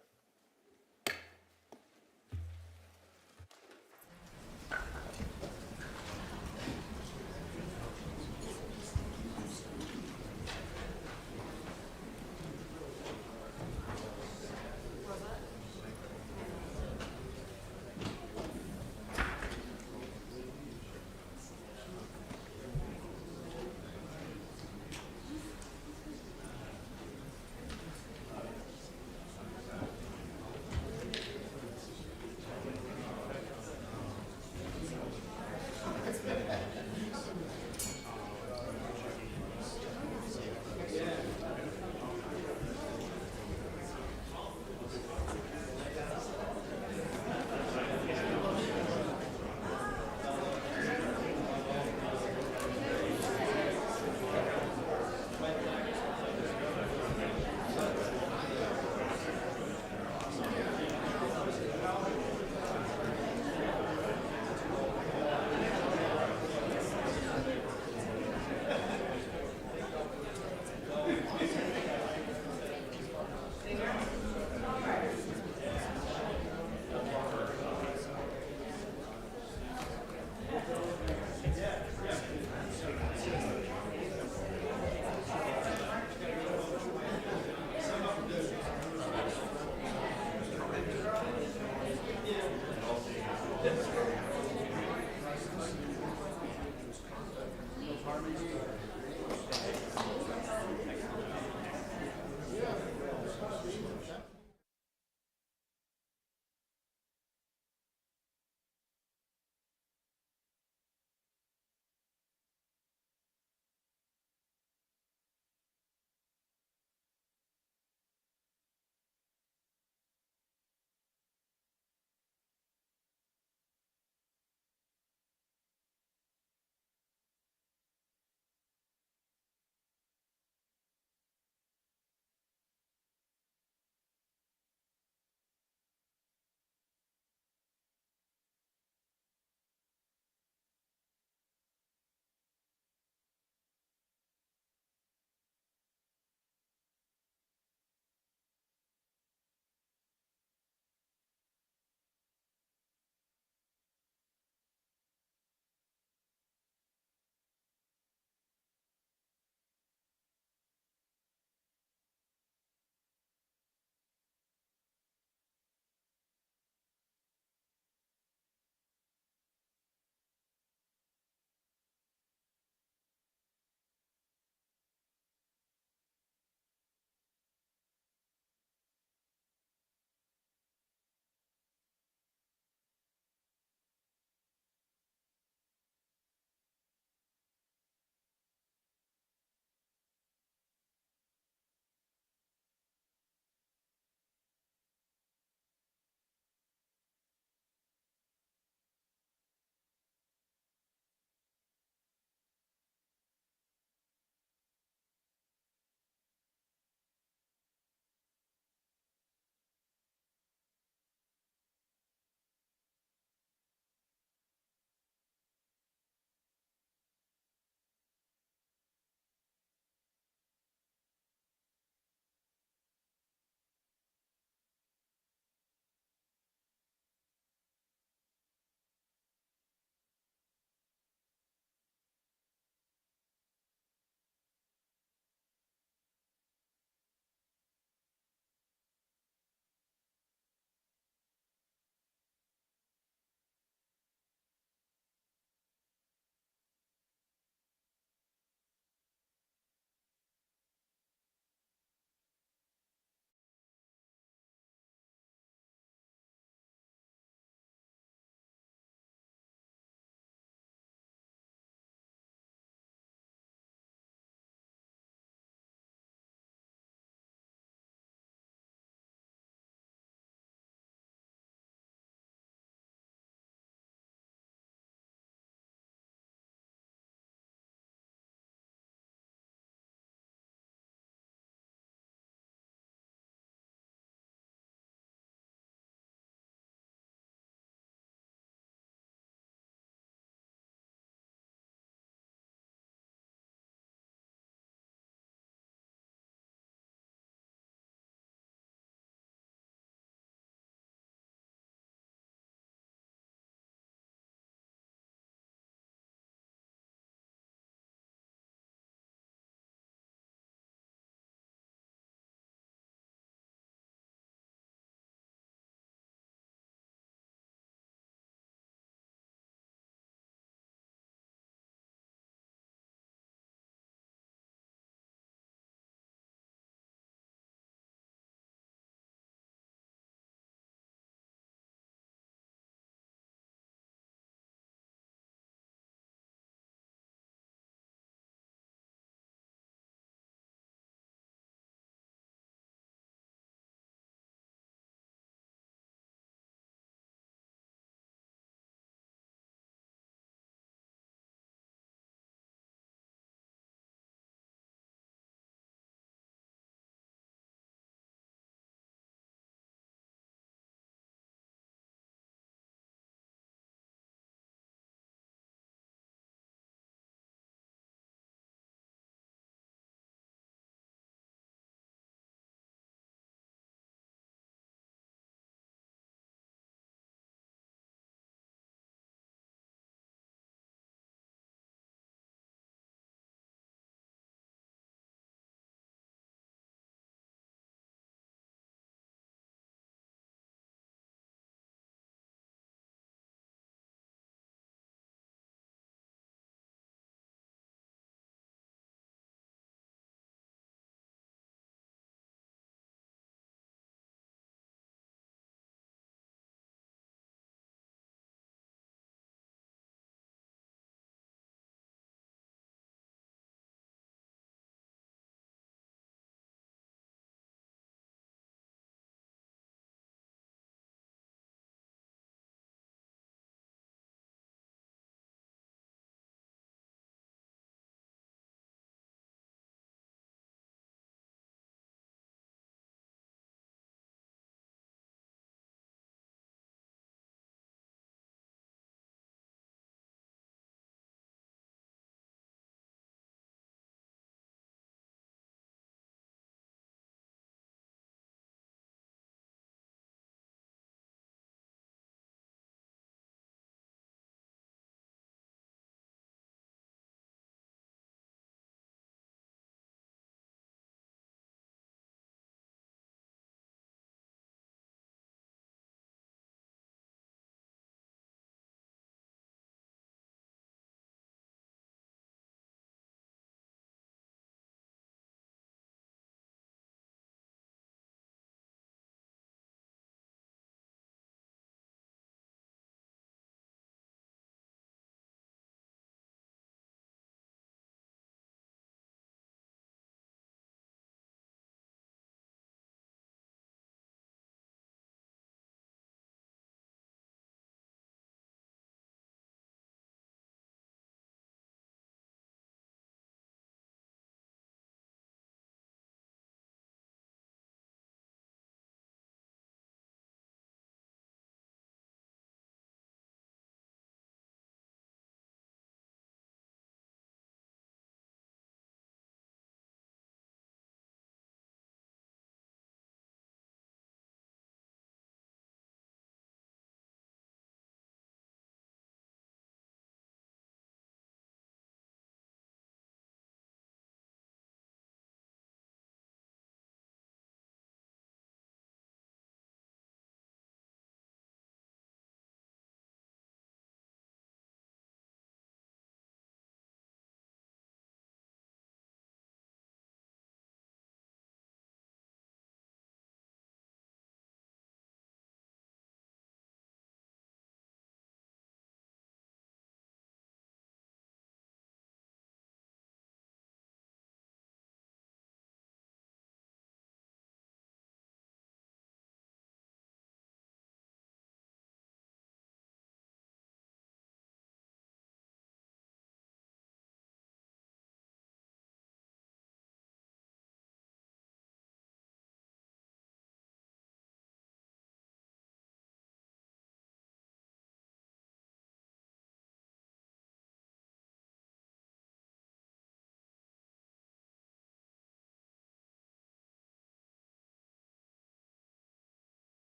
This